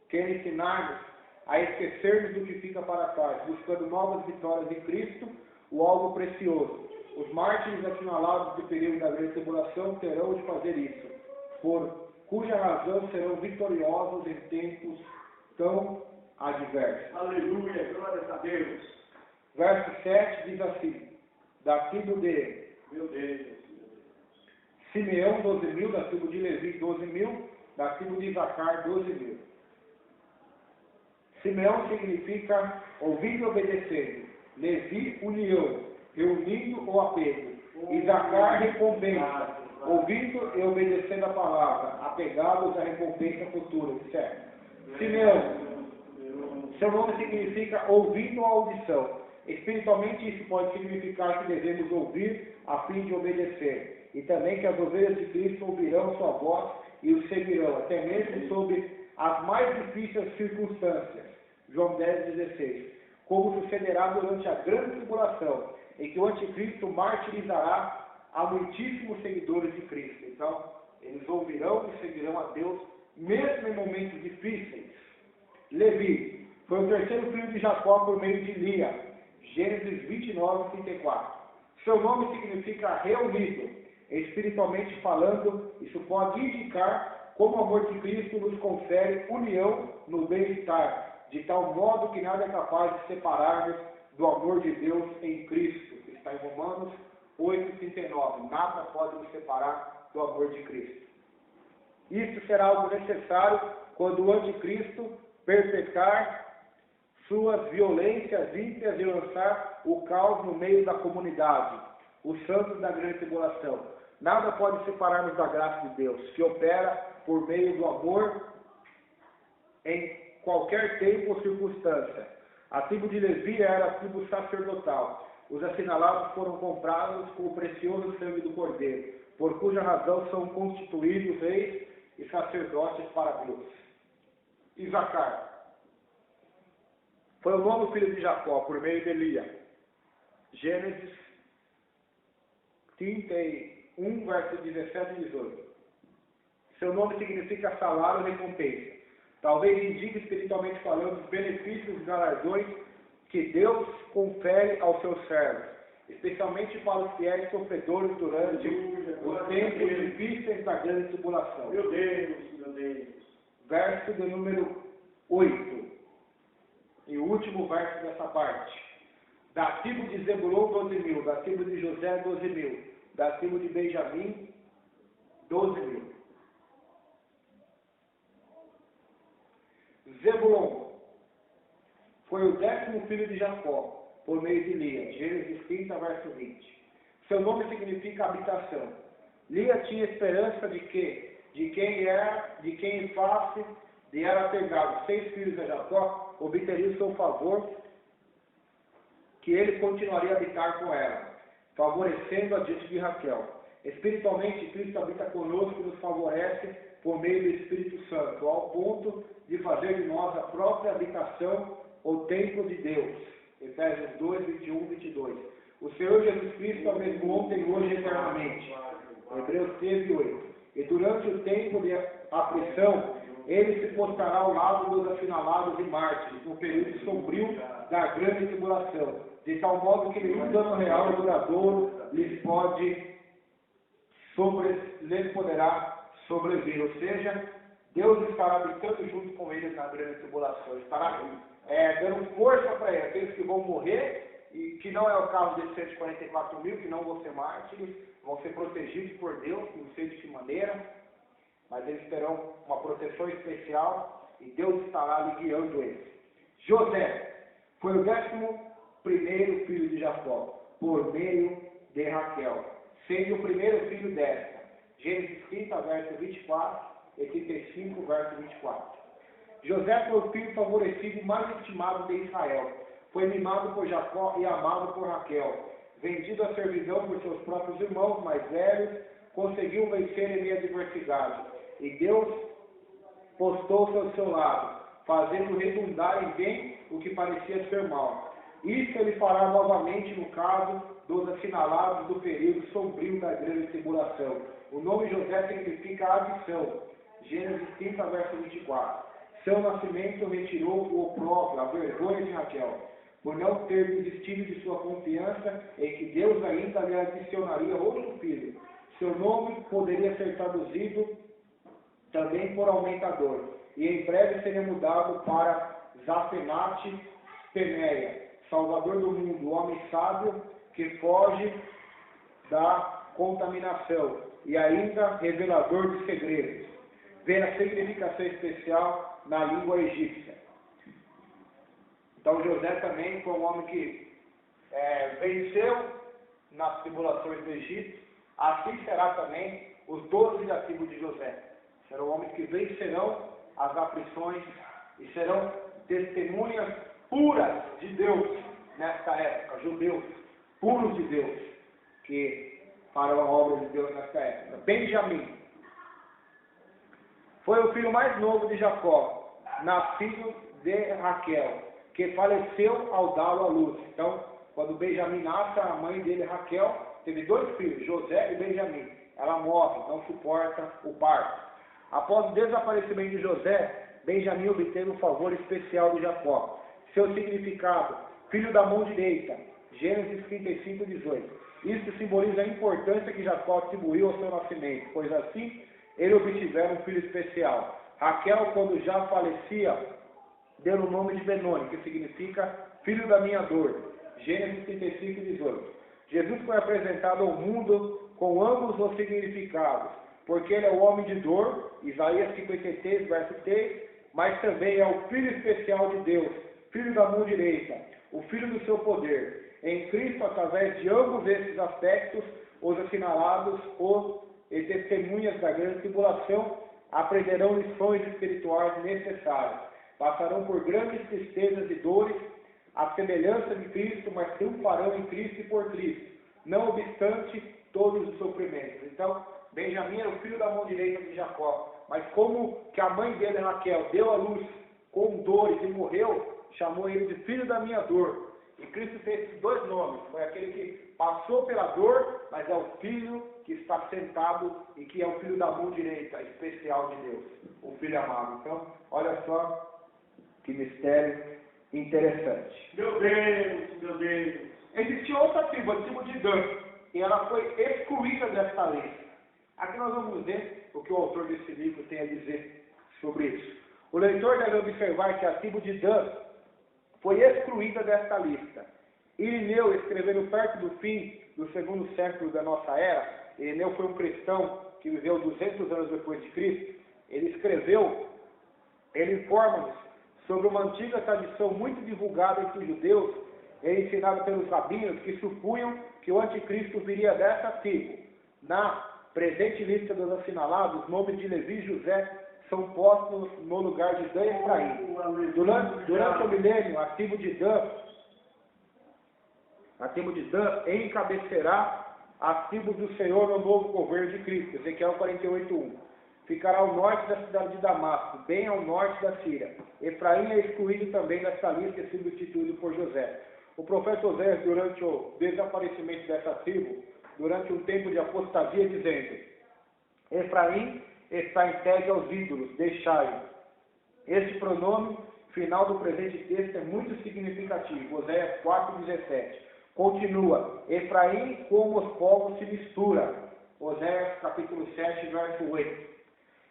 quer ensinar-nos a esquecermos do que fica para trás, buscando novas vitórias em Cristo, o algo precioso. Os mártires assinalados do período da grande tribulação terão de fazer isso, por cuja razão serão vitoriosos em tempos tão adversos. Aleluia, glórias a Deus. Verso 7 diz assim, da tribo de Meu Deus. Simeão, 12.000, da tribo de Levi, 12.000, da tribo de Isacar, 12.000. Simeão significa ouvindo e obedecendo. Levi, união, reunindo ou apego. Isacar, recompensa, ouvindo e obedecendo a palavra, apegados à recompensa futura, certo? Simeão, seu nome significa ouvindo a audição. Espiritualmente isso pode significar que devemos ouvir a fim de obedecer. E também que as ovelhas de Cristo ouvirão sua voz e o seguirão, até mesmo sob as mais difíceis circunstâncias. João 10:16. Como sucederá durante a grande tribulação, em que o anticristo martirizará há muitíssimos seguidores de Cristo. Então, eles ouvirão e seguirão a Deus, mesmo em momentos difíceis. Levi foi o terceiro filho de Jacó por meio de Lia. Gênesis 29, 34. Seu nome significa reunido. Espiritualmente falando, isso pode indicar como o amor de Cristo nos confere união no bem-estar, de tal modo que nada é capaz de separar-nos do amor de Deus em Cristo. Está em Romanos 8,39. Nada pode nos separar do amor de Cristo. Isso será algo necessário quando o anticristo perpetrar suas violências ímpias e lançar o caos no meio da comunidade, os santos da grande tribulação. Nada pode separar-nos da graça de Deus, que opera por meio do amor em qualquer tempo ou circunstância. A tribo de Levi era a tribo sacerdotal. Os assinalados foram comprados com o precioso sangue do Cordeiro, por cuja razão são constituídos reis e sacerdotes para Deus. Isacar foi o nono filho de Jacó, por meio de Lia. Gênesis 31, versos 17 e 18. Seu nome significa salário e recompensa. Talvez indique espiritualmente falando os benefícios e galardões que Deus confere aos seus servos, especialmente para os fiéis sofredores durante os tempos difíceis da grande tribulação. Meu Deus, meu Deus. Verso de número 8. E o último verso dessa parte. Da tribo de Zebulon, 12.000. Da tribo de José, 12.000. Da tribo de Benjamim, 12.000. Zebulon foi o 10º filho de Jacó, por meio de Lia. Gênesis 30, verso 20. Seu nome significa habitação. Lia tinha esperança de que, de quem em face de era pegado 6 filhos a Jacó, obteria o seu favor, que ele continuaria a habitar com ela, favorecendo a diante de Raquel. Espiritualmente, Cristo habita conosco e nos favorece por meio do Espírito Santo, ao ponto de fazer de nós a própria habitação ou templo de Deus. Efésios 2, 21, 22. O Senhor Jesus Cristo é o mesmo ontem, hoje e eternamente. Hebreus 13, 8. E durante o tempo de aflição, ele se postará ao lado dos assinalados e mártires, no período sombrio da grande tribulação, de tal modo que nenhum dano real e duradouro lhes poderá sobrevir. Ou seja, Deus estará habitando junto com eles na grande tribulação, estará dando força para eles, aqueles que vão morrer, e que não é o caso desses 144.000, que não vão ser mártires, vão ser protegidos por Deus, não sei de que maneira, mas eles terão uma proteção especial e Deus estará ali guiando eles. José foi o 11º filho de Jacó, por meio de Raquel, sendo o primeiro filho desta. Gênesis 30, verso 24 e 35, verso 24. José foi o filho favorecido e mais estimado de Israel. Foi mimado por Jacó e amado por Raquel. Vendido à servidão por seus próprios irmãos mais velhos, conseguiu vencer em meio à adversidade. E Deus postou-se ao seu lado, fazendo redundar em bem o que parecia ser mal. Isso ele fará novamente no caso dos assinalados do período sombrio da grande tribulação. O nome José significa adição. Gênesis 30, verso 24. Seu nascimento retirou o opróbrio, a vergonha de Raquel, por não ter desistido de sua confiança em que Deus ainda lhe adicionaria outro filho. Seu nome poderia ser traduzido também por aumentador, e em breve seria mudado para Zafenate Peneia, Salvador do mundo, homem sábio que foge da contaminação, e ainda revelador de segredos. Vê a significação especial na língua egípcia. Então José também foi um homem que venceu nas tribulações do Egito. Assim será também os 12 da tribo de José. Serão homens que vencerão as aflições e serão testemunhas puras de Deus nesta época, judeus puros de Deus, que farão a obra de Deus nesta época. Benjamim foi o filho mais novo de Jacó, nascido de Raquel, que faleceu ao dá-lo à luz. Então, quando Benjamim nasce, a mãe dele, Raquel, teve 2 filhos, José e Benjamim. Ela morre, não suporta o parto. Após o desaparecimento de José, Benjamim obteve um favor especial de Jacó. Seu significado, filho da mão direita, Gênesis 35, 18. Isso simboliza a importância que Jacó atribuiu ao seu nascimento, pois assim ele obtivera um filho especial. Raquel, quando já falecia, deu o nome de Benoni, que significa filho da minha dor. Gênesis 35, 18. Jesus foi apresentado ao mundo com ambos os significados, porque ele é o homem de dor, Isaías 53, verso 3, mas também é o filho especial de Deus, filho da mão direita, o filho do seu poder. Em Cristo, através de ambos esses aspectos, os assinalados, e testemunhas da grande tribulação, aprenderão lições espirituais necessárias. Passarão por grandes tristezas e dores, à semelhança de Cristo, mas triunfarão em Cristo e por Cristo, não obstante todos os sofrimentos. Então, Benjamim era o filho da mão direita de Jacó, mas como que a mãe dele, Raquel, deu à luz com dores e morreu, chamou ele de filho da minha dor. E Cristo fez esses 2 nomes. Foi aquele que passou pela dor, mas é o filho que está sentado e que é o filho da mão direita, especial de Deus, o filho amado. Então, olha só que mistério interessante. Meu Deus, meu Deus. Existia outra tribo, a tribo de Dan, e ela foi excluída desta lista. Aqui nós vamos ver o que o autor desse livro tem a dizer sobre isso. O leitor deve observar que a tribo de Dan foi excluída desta lista. Irineu, escrevendo perto do fim do 2º século da nossa era, Irineu foi um cristão que viveu 200 anos depois de Cristo, ele escreveu, ele informa-nos sobre uma antiga tradição muito divulgada entre os judeus e ensinada pelos rabinos, que supunham que o anticristo viria dessa tribo. Na presente lista dos assinalados, os nomes de Levi e José são postos no lugar de Dan e Efraim. Durante o milênio, a tribo de Dan encabecerá as tribos do Senhor no novo governo de Cristo. Ezequiel 48:1. Ficará ao norte da cidade de Damasco, bem ao norte da Síria. Efraim é excluído também desta lista e substituído por José. O profeta Osés, durante o desaparecimento dessa tribo, durante um tempo de apostasia, dizendo: Efraim está entregue aos ídolos, deixai-o. Este pronome final do presente texto é muito significativo. Oséias 4:17. Continua: Efraim como os povos se mistura. Oséias capítulo 7, verso 8.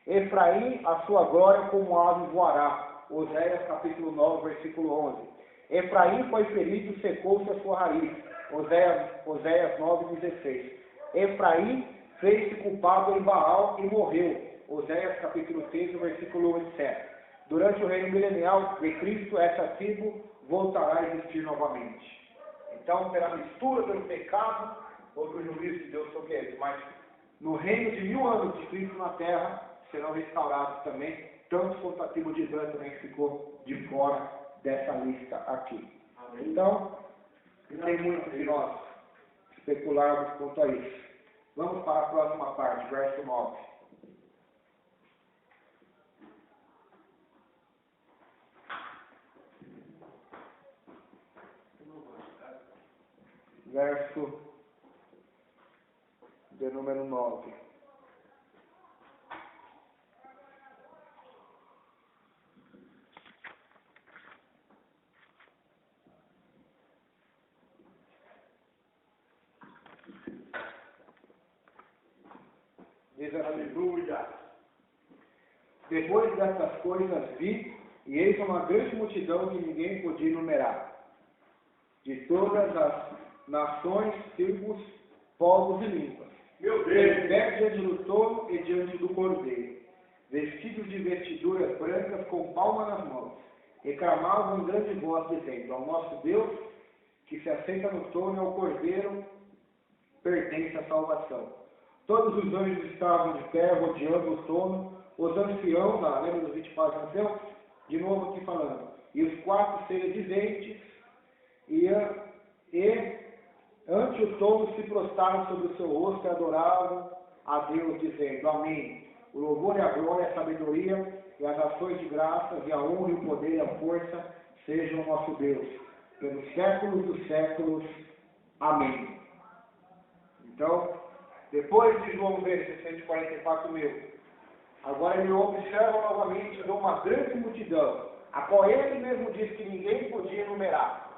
Efraim, a sua glória como ave voará. Oséias capítulo 9, versículo 11. Efraim foi ferido, secou-se a sua raiz. Oséias 9:16. Efraim fez-se culpado em Baal e morreu. Oséias capítulo 6, versículo 8 e 7. Durante o reino milenial de Cristo, essa tribo voltará a existir novamente. Então, pela mistura, pelo pecado, houve o juízo de Deus sobre eles. Mas no reino de 1000 anos de Cristo na terra, serão restaurados também, tanto quanto a tribo de Dan também ficou de fora dessa lista aqui. Amém. Então, tem muito que nós especularmos quanto a isso. Vamos para a próxima parte, verso 9. Verso de número 9. Diz assim: aleluia. Depois dessas coisas vi, e eis uma grande multidão que ninguém podia enumerar, de todas as nações, tribos, povos e línguas. Meu Deus! Em pé diante do trono e diante do cordeiro, vestidos de vestiduras brancas com palma nas mãos, reclamavam em grande voz, dizendo: ao nosso Deus, que se assenta no trono, e ao cordeiro pertence a salvação. Todos os anjos estavam de pé, rodeando o trono, os anciãos, lembra dos 24 anciãos? De novo aqui falando. E os 4 seres viventes, e ante o trono se prostraram sobre o seu rosto e adoravam a Deus, dizendo: amém. O louvor e a glória, a sabedoria e as ações de graças, e a honra e o poder e a força sejam o nosso Deus, pelos séculos dos séculos. Amém. Então, depois de João ver esses 144 mil, agora ele observa novamente uma grande multidão, a qual ele mesmo diz que ninguém podia enumerar.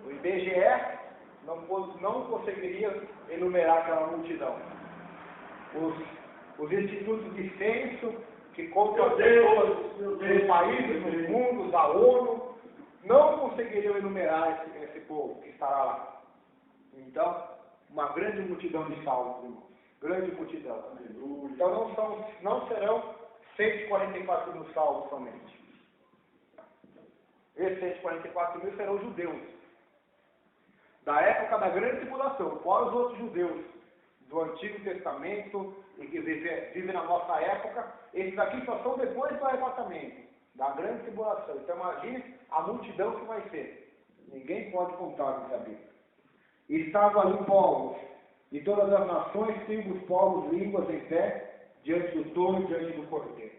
O IBGE não conseguiria enumerar aquela multidão. Os institutos de censo, que contam as pessoas dos países, dos mundos, da ONU, não conseguiriam enumerar esse povo que estará lá. Então, uma grande multidão de salvos, irmãos. Grande multidão. Então não serão 144 mil salvos somente. Esses 144 mil serão judeus. Da época da grande tribulação, fora os outros judeus do Antigo Testamento e que vivem na nossa época, esses aqui só são depois do arrebatamento, da grande tribulação. Então imagine a multidão que vai ser. Ninguém pode contar, diz a Bíblia. Estavam ali povos de todas as nações, tribos, povos, línguas em pé, diante do trono e diante do Cordeiro.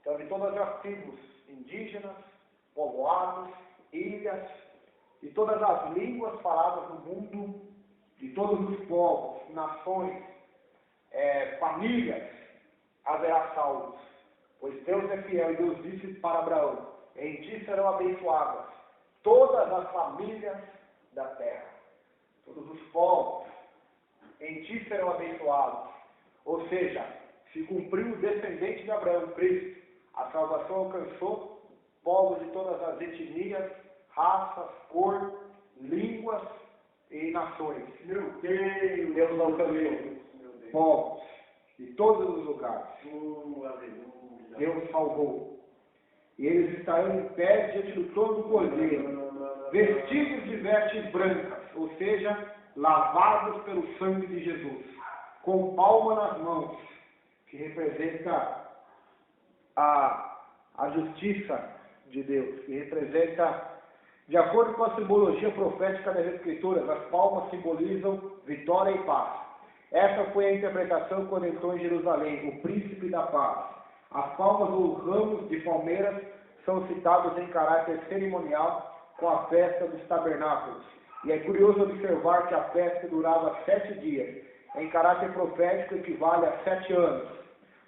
Então, de todas as tribos indígenas, povoados, ilhas, de todas as línguas faladas no mundo, de todos os povos, nações, famílias, haverá salvos. Pois Deus é fiel e Deus disse para Abraão: em ti serão abençoadas todas as famílias da terra. Todos os povos, em ti serão abençoados. Ou seja, se cumpriu o descendente de Abraão, Cristo. A salvação alcançou povos de todas as etnias, raças, cor, línguas e nações. Meu Deus, Deus alcançou povos de todos os lugares. Deus salvou. E eles estarão em pé diante do trono do Cordeiro, vestidos de vestes brancas, ou seja, lavados pelo sangue de Jesus, com palma nas mãos, que representa a justiça de Deus, que representa, de acordo com a simbologia profética das Escrituras, as palmas simbolizam vitória e paz. Essa foi a interpretação quando entrou em Jerusalém, o príncipe da paz. As palmas ou ramos de palmeiras são citados em caráter cerimonial com a festa dos tabernáculos. E é curioso observar que a festa durava 7 dias. Em caráter profético equivale a 7 anos.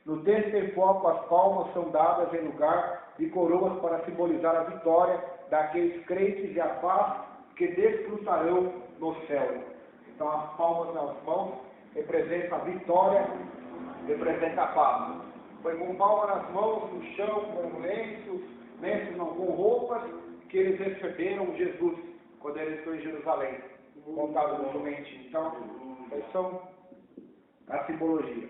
No texto em foco, as palmas são dadas em lugar de coroas para simbolizar a vitória daqueles crentes e a paz que desfrutarão no céu. Então as palmas nas mãos representam a vitória, representam a paz. Foi com palmas nas mãos, no chão, com lenços não, com roupas, que eles receberam Jesus quando eles estão em Jerusalém, montado no jumentinho. Então, essas são a simbologia.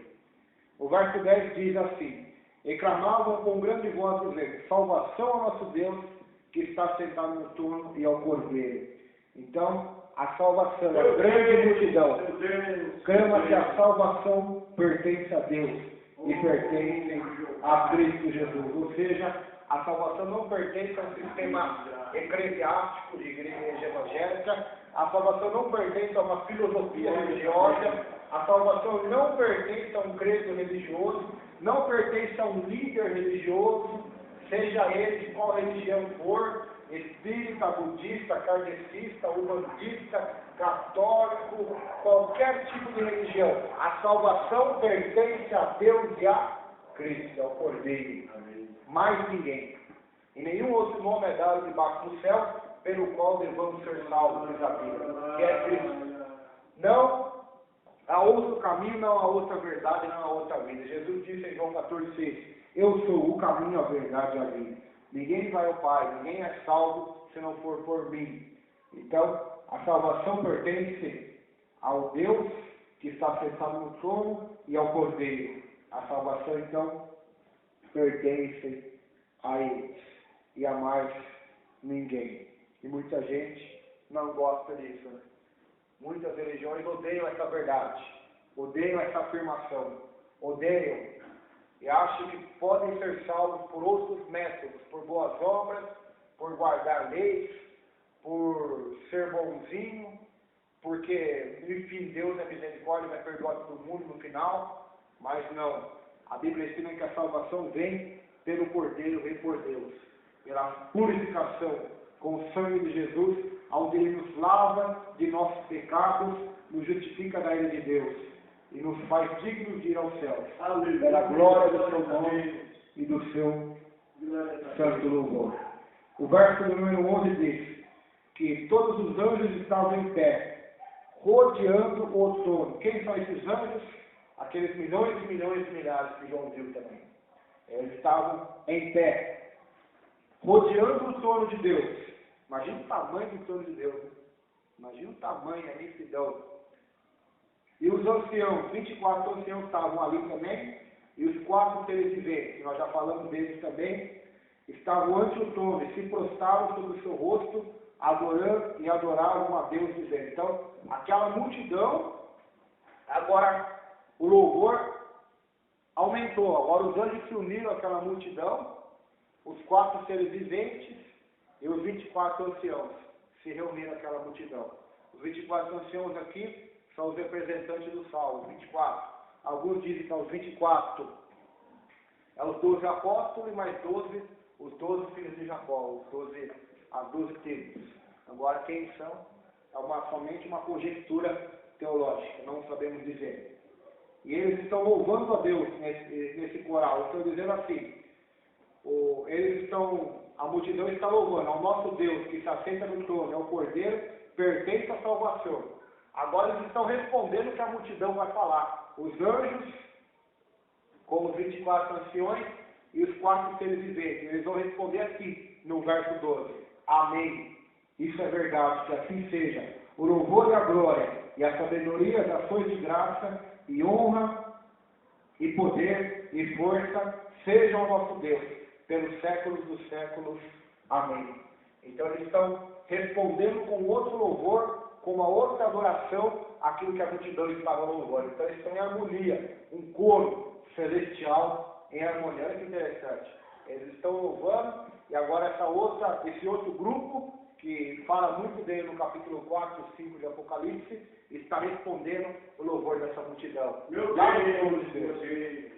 O verso 10 diz assim: e clamavam com grande voz, dizendo: salvação ao nosso Deus, que está sentado no trono, e ao Cordeiro. Então, a salvação, a grande multidão, clama que a salvação pertence a Deus e pertence a Cristo Jesus. Ou seja, a salvação não pertence a um sistema eclesiástico de igreja evangélica, a salvação não pertence a uma filosofia religiosa, a salvação não pertence a um credo religioso, não pertence a um líder religioso, seja ele de qual religião for, espírita, budista, kardecista, umbandista, católico, qualquer tipo de religião. A salvação pertence a Deus e a Cristo, ao Cordeiro. Mais ninguém. E nenhum outro nome é dado debaixo do céu, pelo qual devamos ser salvos, diz a Bíblia, que é Cristo. Não há outro caminho, não há outra verdade, não há outra vida. Jesus disse em João 14,6: eu sou o caminho, a verdade e a vida. Ninguém vai ao Pai, ninguém é salvo se não for por mim. Então, a salvação pertence ao Deus que está sentado no trono e ao Cordeiro. A salvação, então, pertence a eles e a mais ninguém. E muita gente não gosta disso, né? Muitas religiões odeiam essa verdade, odeiam essa afirmação, odeiam e acham que podem ser salvos por outros métodos, por boas obras, por guardar leis, por ser bonzinho, porque, enfim, Deus é misericórdia e vai perdoar todo mundo no final. Mas não, a Bíblia ensina que a salvação vem pelo Cordeiro, vem por Deus, pela purificação com o sangue de Jesus, onde Ele nos lava de nossos pecados, nos justifica da ira de Deus e nos faz dignos de ir ao céu. Aleluia. Pela glória do seu nome e do seu santo louvor. O verso número 11 diz que todos os anjos estavam em pé, rodeando o trono. Quem são esses anjos? Aqueles milhões e milhões de milhares que João viu também. Eles estavam em pé, rodeando o trono de Deus. Imagina o tamanho do trono de Deus. Né? Imagina o tamanho, a imensidão. E os anciãos, 24 anciãos estavam ali também, e os 4 seres viventes, que nós já falamos deles também, estavam ante o trono e se prostravam sobre o seu rosto, adorando e adoravam a Deus, dizendo. Então, aquela multidão, agora o louvor aumentou. Agora os anjos se uniram àquela multidão, os 4 seres viventes e os 24 anciãos se reuniram àquela multidão. Os 24 anciãos aqui são os representantes do Salmo, 24. Alguns dizem que são os 24, é os 12 apóstolos e mais 12, os 12 filhos de Jacó, as 12 tribos. Agora quem são? É somente uma conjectura teológica, não sabemos dizer. E eles estão louvando a Deus nesse coral, estão dizendo assim, a multidão está louvando ao nosso Deus que se assenta no trono, é o Cordeiro, pertence à salvação. Agora eles estão respondendo o que a multidão vai falar. Os anjos, com os 24 anciões e os 4 seres viventes, eles vão responder assim, no verso 12. Amém. Isso é verdade, que assim seja. O louvor e a glória e a sabedoria, as ações de graça e honra e poder e força sejam ao nosso Deus, pelos séculos dos séculos. Amém. Então eles estão respondendo com outro louvor, com uma outra adoração, aquilo que a multidão estava louvando. Então eles estão em harmonia, um coro celestial em harmonia. Olha que interessante. Eles estão louvando, e agora esse outro grupo, que fala muito dele no capítulo 4 e 5 de Apocalipse, está respondendo o louvor dessa multidão. Meu Deus, Deus, meu Deus.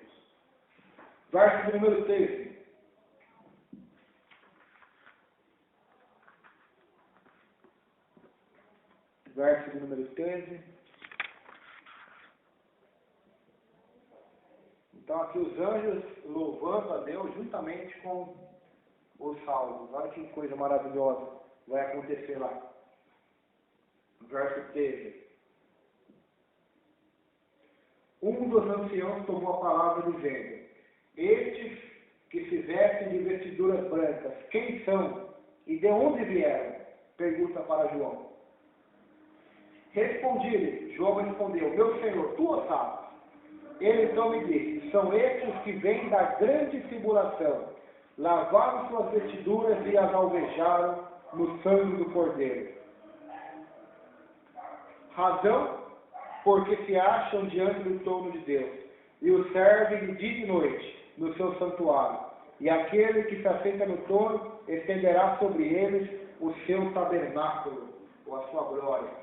Verso número 13. Verso número 13. Então aqui os anjos louvando a Deus juntamente com os salvos. Olha que coisa maravilhosa vai acontecer lá. Verso 13. Um dos anciãos tomou a palavra dizendo: estes que se vestem de vestiduras brancas, quem são e de onde vieram? Pergunta para João. Respondi-lhe, João respondeu: meu Senhor, tu o sabes. Ele então me disse: são estes que vêm da grande tribulação, lavaram suas vestiduras e as alvejaram no sangue do Cordeiro. Razão, porque se acham diante do trono de Deus, e o servem de dia e noite no seu santuário. E aquele que se assenta no trono estenderá sobre eles o seu tabernáculo, ou a sua glória.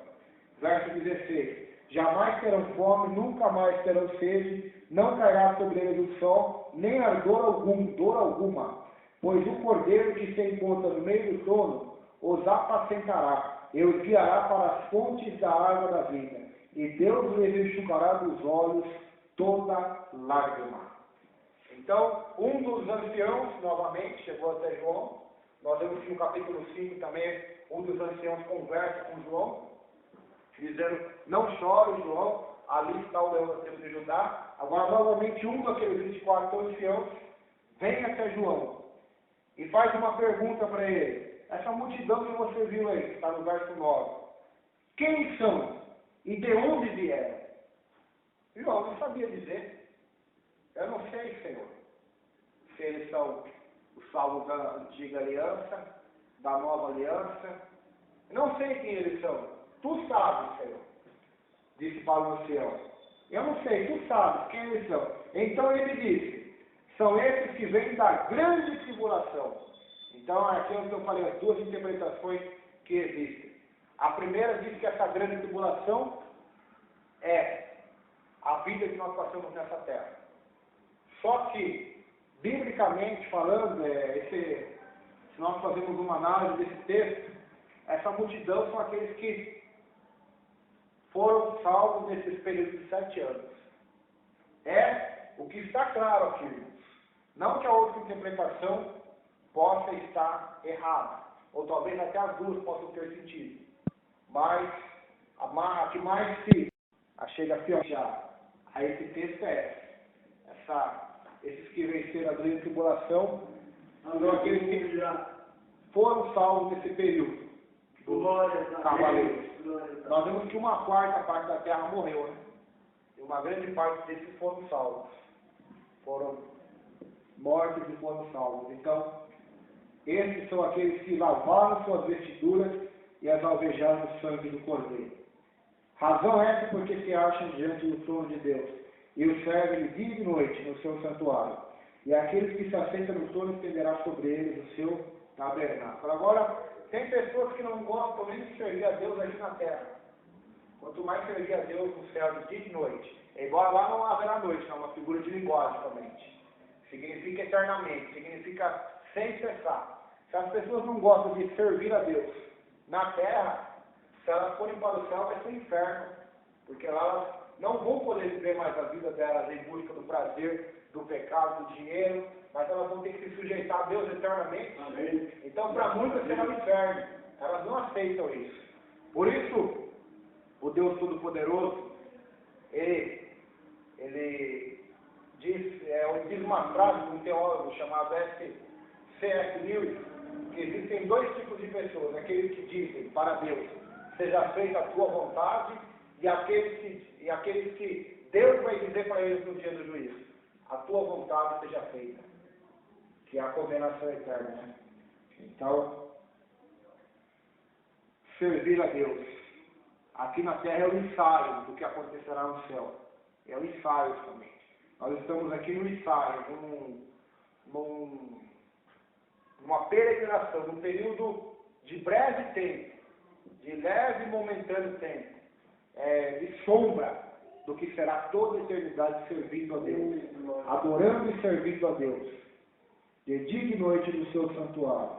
Verso 16. Jamais terão fome, nunca mais terão sede, não cairá sobre eles o sol, nem ardor dor alguma, pois o Cordeiro que se encontra no meio do trono os apacentará, e os guiará para as fontes da água da vida, e Deus lhes enxugará dos olhos toda lágrima. Então, um dos anciãos, novamente, chegou até João. Nós vemos que no capítulo 5 também, um dos anciãos conversa com João, dizendo: não chore, João, ali está o leão da tribo de Judá. Agora, novamente, um daqueles 24 anciãos vem até João e faz uma pergunta para ele. Essa multidão que você viu aí, que está no verso 9, quem são e de onde vieram? João não sabia dizer. Eu não sei, Senhor, se eles são os salvos da antiga aliança, da nova aliança. Não sei quem eles são. Tu sabes, Senhor, disse para o ancião. Eu não sei, tu sabes quem eles são. Então ele disse: são esses que vêm da grande tribulação. Então aqui é onde eu falei as duas interpretações que existem. A primeira diz que essa grande tribulação é a vida que nós passamos nessa terra. Só que, biblicamente falando, se nós fazemos uma análise desse texto, essa multidão são aqueles que foram salvos nesses períodos de 7 anos. É o que está claro aqui, irmãos. Não que a outra interpretação possa estar errada, ou talvez até as duas possam ter sentido. Mas a que mais se chega a fiançar a esse texto é esses que venceram a grande tribulação são aqueles que foram salvos nesse período dos cavaleiros. Nós vemos que uma quarta parte da terra morreu, né? E uma grande parte desses foram salvos. Foram mortos e foram salvos. Então, esses são aqueles que lavaram suas vestiduras e as alvejaram no sangue do Cordeiro. Razão essa porque se acham diante do trono de Deus e o servem dia e noite no seu santuário. E aqueles que se assentam no trono estenderá sobre eles o seu tabernáculo. Agora, tem pessoas que não gostam nem de servir a Deus aqui na terra. Quanto mais servir a Deus no céu de dia e noite. Embora lá não haverá noite, é uma figura de linguagem somente. Significa eternamente, significa sem cessar. Se as pessoas não gostam de servir a Deus na terra, se elas forem para o céu vai ser inferno. Porque lá elas não vão poder viver mais a vida delas em busca do prazer, do pecado, do dinheiro, mas elas vão ter que se sujeitar a Deus eternamente. Amém. Então, para muitas será o inferno. Elas não aceitam isso. Por isso, o Deus Todo-Poderoso, ele diz uma frase de um teólogo chamado C.S. Lewis, que existem 2 tipos de pessoas: aqueles que dizem para Deus, seja feita a tua vontade, e aqueles que Deus vai dizer para eles no dia do juízo, a tua vontade seja feita, que é a condenação eterna, né? Então, servir a Deus aqui na terra é o ensaio do que acontecerá no céu. É o ensaio somente. Nós estamos aqui no ensaio, numa peregrinação, num período de breve tempo, de leve e momentâneo tempo, de sombra do que será toda a eternidade servindo a Deus, adorando e servindo a Deus, de dia e noite no seu santuário.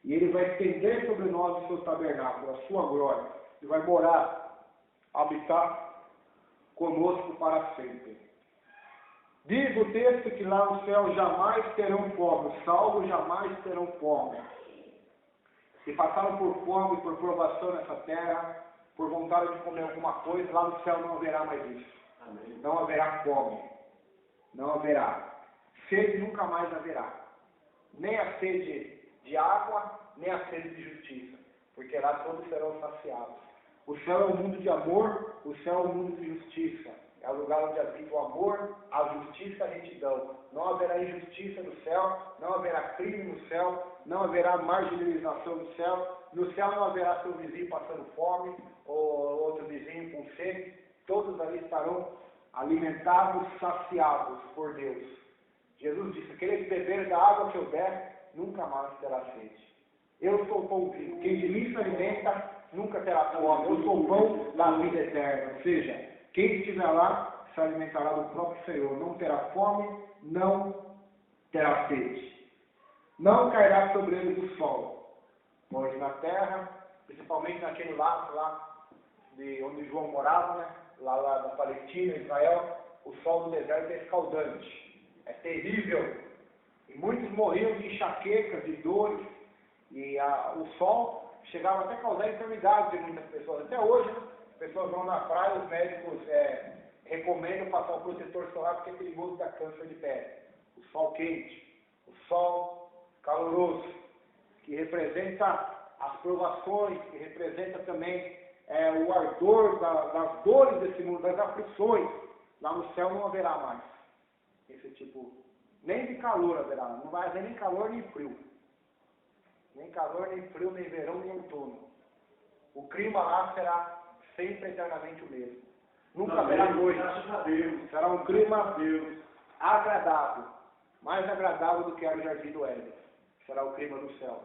E Ele vai estender sobre nós o seu tabernáculo, a sua glória, e vai morar, habitar conosco para sempre. Diz o texto que lá no céu jamais terão fome, os salvos jamais terão fome. Se passaram por fome, por provação nessa terra, por vontade de comer alguma coisa, lá no céu não haverá mais isso. Amém. Não haverá fome. Não haverá. Sede nunca mais haverá. Nem a sede de água, nem a sede de justiça. Porque lá todos serão saciados. O céu é um mundo de amor, o céu é um mundo de justiça. É o lugar onde habita o amor, a justiça e a retidão. Não haverá injustiça no céu, não haverá crime no céu, não haverá marginalização no céu. No céu não haverá seu vizinho passando fome, ou outro vizinho com sede. Todos ali estarão alimentados, saciados por Deus. Jesus disse: aqueles que beberem da água que eu der, nunca mais terá sede. Eu sou o pão vivo. Quem de mim se alimenta, nunca terá fome. Eu sou o pão da vida eterna. Ou seja, quem estiver lá se alimentará do próprio Senhor. Não terá fome, não terá sede. Não cairá sobre eles o sol. Pois na terra, principalmente naquele lado lá de onde João morava, né? lá na Palestina, Israel, o sol do deserto é escaldante. É terrível. E muitos morriam de enxaquecas, de dores. E o sol chegava até a causar enfermidades em muitas pessoas. Até hoje, né? As pessoas vão na praia, os médicos recomendam passar o protetor solar porque é perigoso dar câncer de pele. O sol quente, o sol caloroso, que representa as provações, que representa também o ardor das dores desse mundo, das aflições. Lá no céu não haverá mais esse tipo, nem de calor haverá, não vai haver nem calor nem frio. Nem calor, nem frio, nem verão, nem outono. O clima lá será sempre eternamente o mesmo. Nunca haverá noite. Será um clima agradável. Mais agradável do que era o jardim do Éden. Será o clima do céu.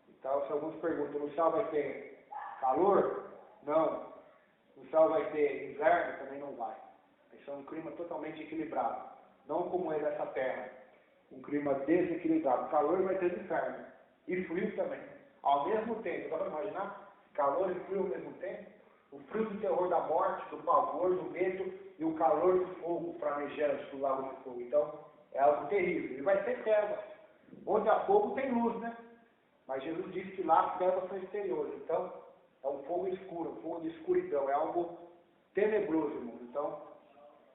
Então, se alguns perguntam, no céu vai ter calor? Não. No céu vai ter inverno? Também não vai. Vai ser um clima totalmente equilibrado. Não como é dessa terra. Um clima desequilibrado. Calor vai ter inferno. E frio também. ao mesmo tempo. Dá para imaginar? Calor e frio ao mesmo tempo? O frio do terror da morte, do pavor, do medo e o calor do fogo flamejante do lago de fogo. Então, é algo terrível. E vai ter trevas. Onde há fogo tem luz, né? Mas Jesus disse que lá as trevas são exteriores. Então, é um fogo escuro, um fogo de escuridão. É algo tenebroso, irmãos. Então,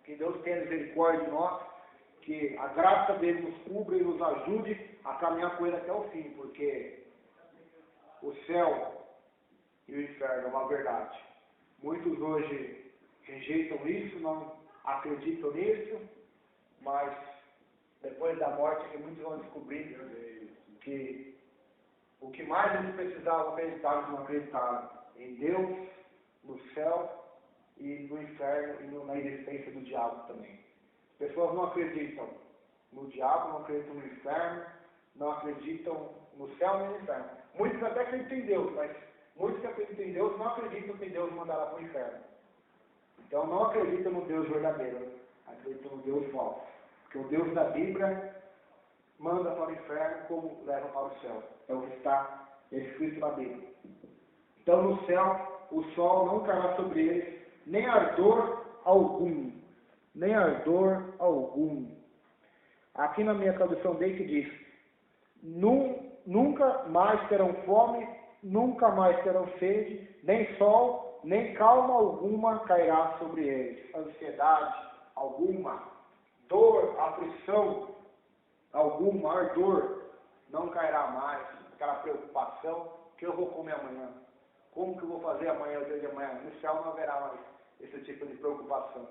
que Deus tenha misericórdia de nós, que a graça dele nos cubra e nos ajude a caminhar com ele até o fim, porque o céu e o inferno é uma verdade. Muitos hoje rejeitam isso, não acreditam nisso, mas depois da morte que muitos vão descobrir que o que mais eles precisavam acreditar, eles não acreditaram em Deus, no céu e no inferno e na existência do diabo também. As pessoas não acreditam no diabo, não acreditam no inferno, não acreditam no céu nem no inferno. Muitos até acreditam em Deus, mas muitos que acreditam em Deus não acreditam que Deus mandará para o inferno. Então não acreditam no Deus verdadeiro, acreditam no Deus falso. Porque o Deus da Bíblia manda para o inferno como leva para o céu. É o que está escrito na Bíblia. Então no céu o sol não cairá sobre eles, nem ardor algum. Nem ardor algum. Aqui na minha tradução dele diz: nunca mais terão fome, nunca mais terão sede, nem sol, nem calma alguma cairá sobre eles. Ansiedade alguma, dor, aflição alguma, ardor, não cairá mais. Aquela preocupação, o que eu vou comer amanhã? Como que eu vou fazer amanhã, o dia de amanhã? No céu não haverá mais esse tipo de preocupação.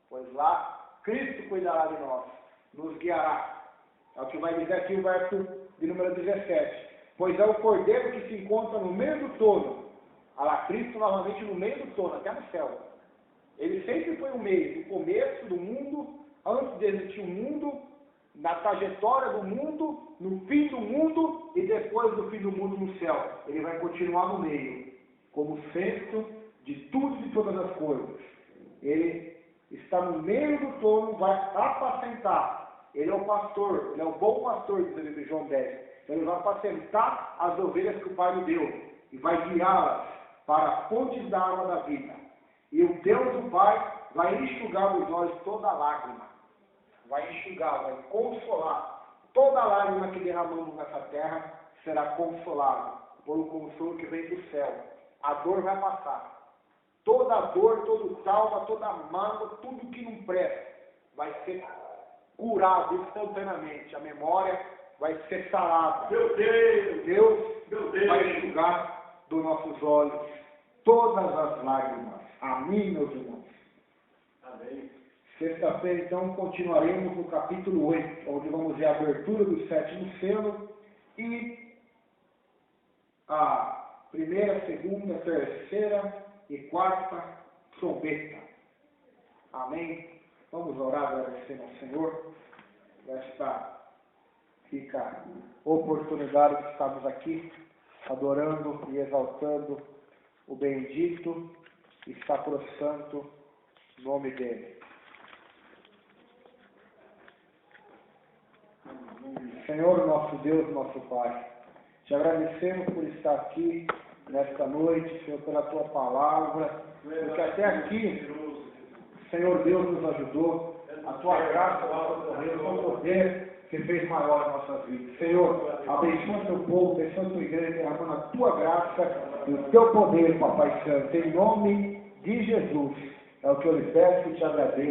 Pois lá, Cristo cuidará de nós, nos guiará. É o que vai dizer aqui o verso de número 17. Pois é o cordeiro que se encontra no meio do trono. Olha, Cristo novamente no meio do trono, até no céu. Ele sempre foi o meio, no começo do mundo, antes de existir o mundo, na trajetória do mundo, no fim do mundo e depois do fim do mundo no céu. Ele vai continuar no meio, como centro de tudo e de todas as coisas. Ele está no meio do trono, vai apacentar. Ele é o pastor, ele é o bom pastor, diz o livro de João 10. Ele vai apacentar as ovelhas que o Pai lhe deu e vai guiá-las para as fontes da água da vida. E o Deus do Pai vai enxugar dos olhos toda lágrima. Vai enxugar, vai consolar. Toda lágrima que derramamos nessa terra será consolada por um consolo que vem do céu. A dor vai passar. Toda dor, todo trauma, toda mágoa, tudo que não presta vai ser curado instantaneamente. A memória vai ser sarada. Meu Deus! Deus vai enxugar dos nossos olhos todas as lágrimas. Amém, meus irmãos? Amém. Sexta-feira, então, continuaremos no capítulo 8, onde vamos ver a abertura do 7º selo e a primeira, segunda, terceira e quarta trombeta. Amém? Vamos orar agradecendo ao Senhor por esta rica oportunidade de estarmos aqui adorando e exaltando o bendito e sacrosanto nome dele. Senhor, nosso Deus, nosso Pai, te agradecemos por estar aqui nesta noite, Senhor, pela tua palavra, porque até aqui, Senhor Deus, nos ajudou, a tua graça, o teu poder que fez maior em nossas vidas. Senhor, abençoa teu povo, abençoa tua igreja, derramando a tua graça e o teu poder, Papai Santo, em nome de Jesus. É o que eu lhe peço e te agradeço.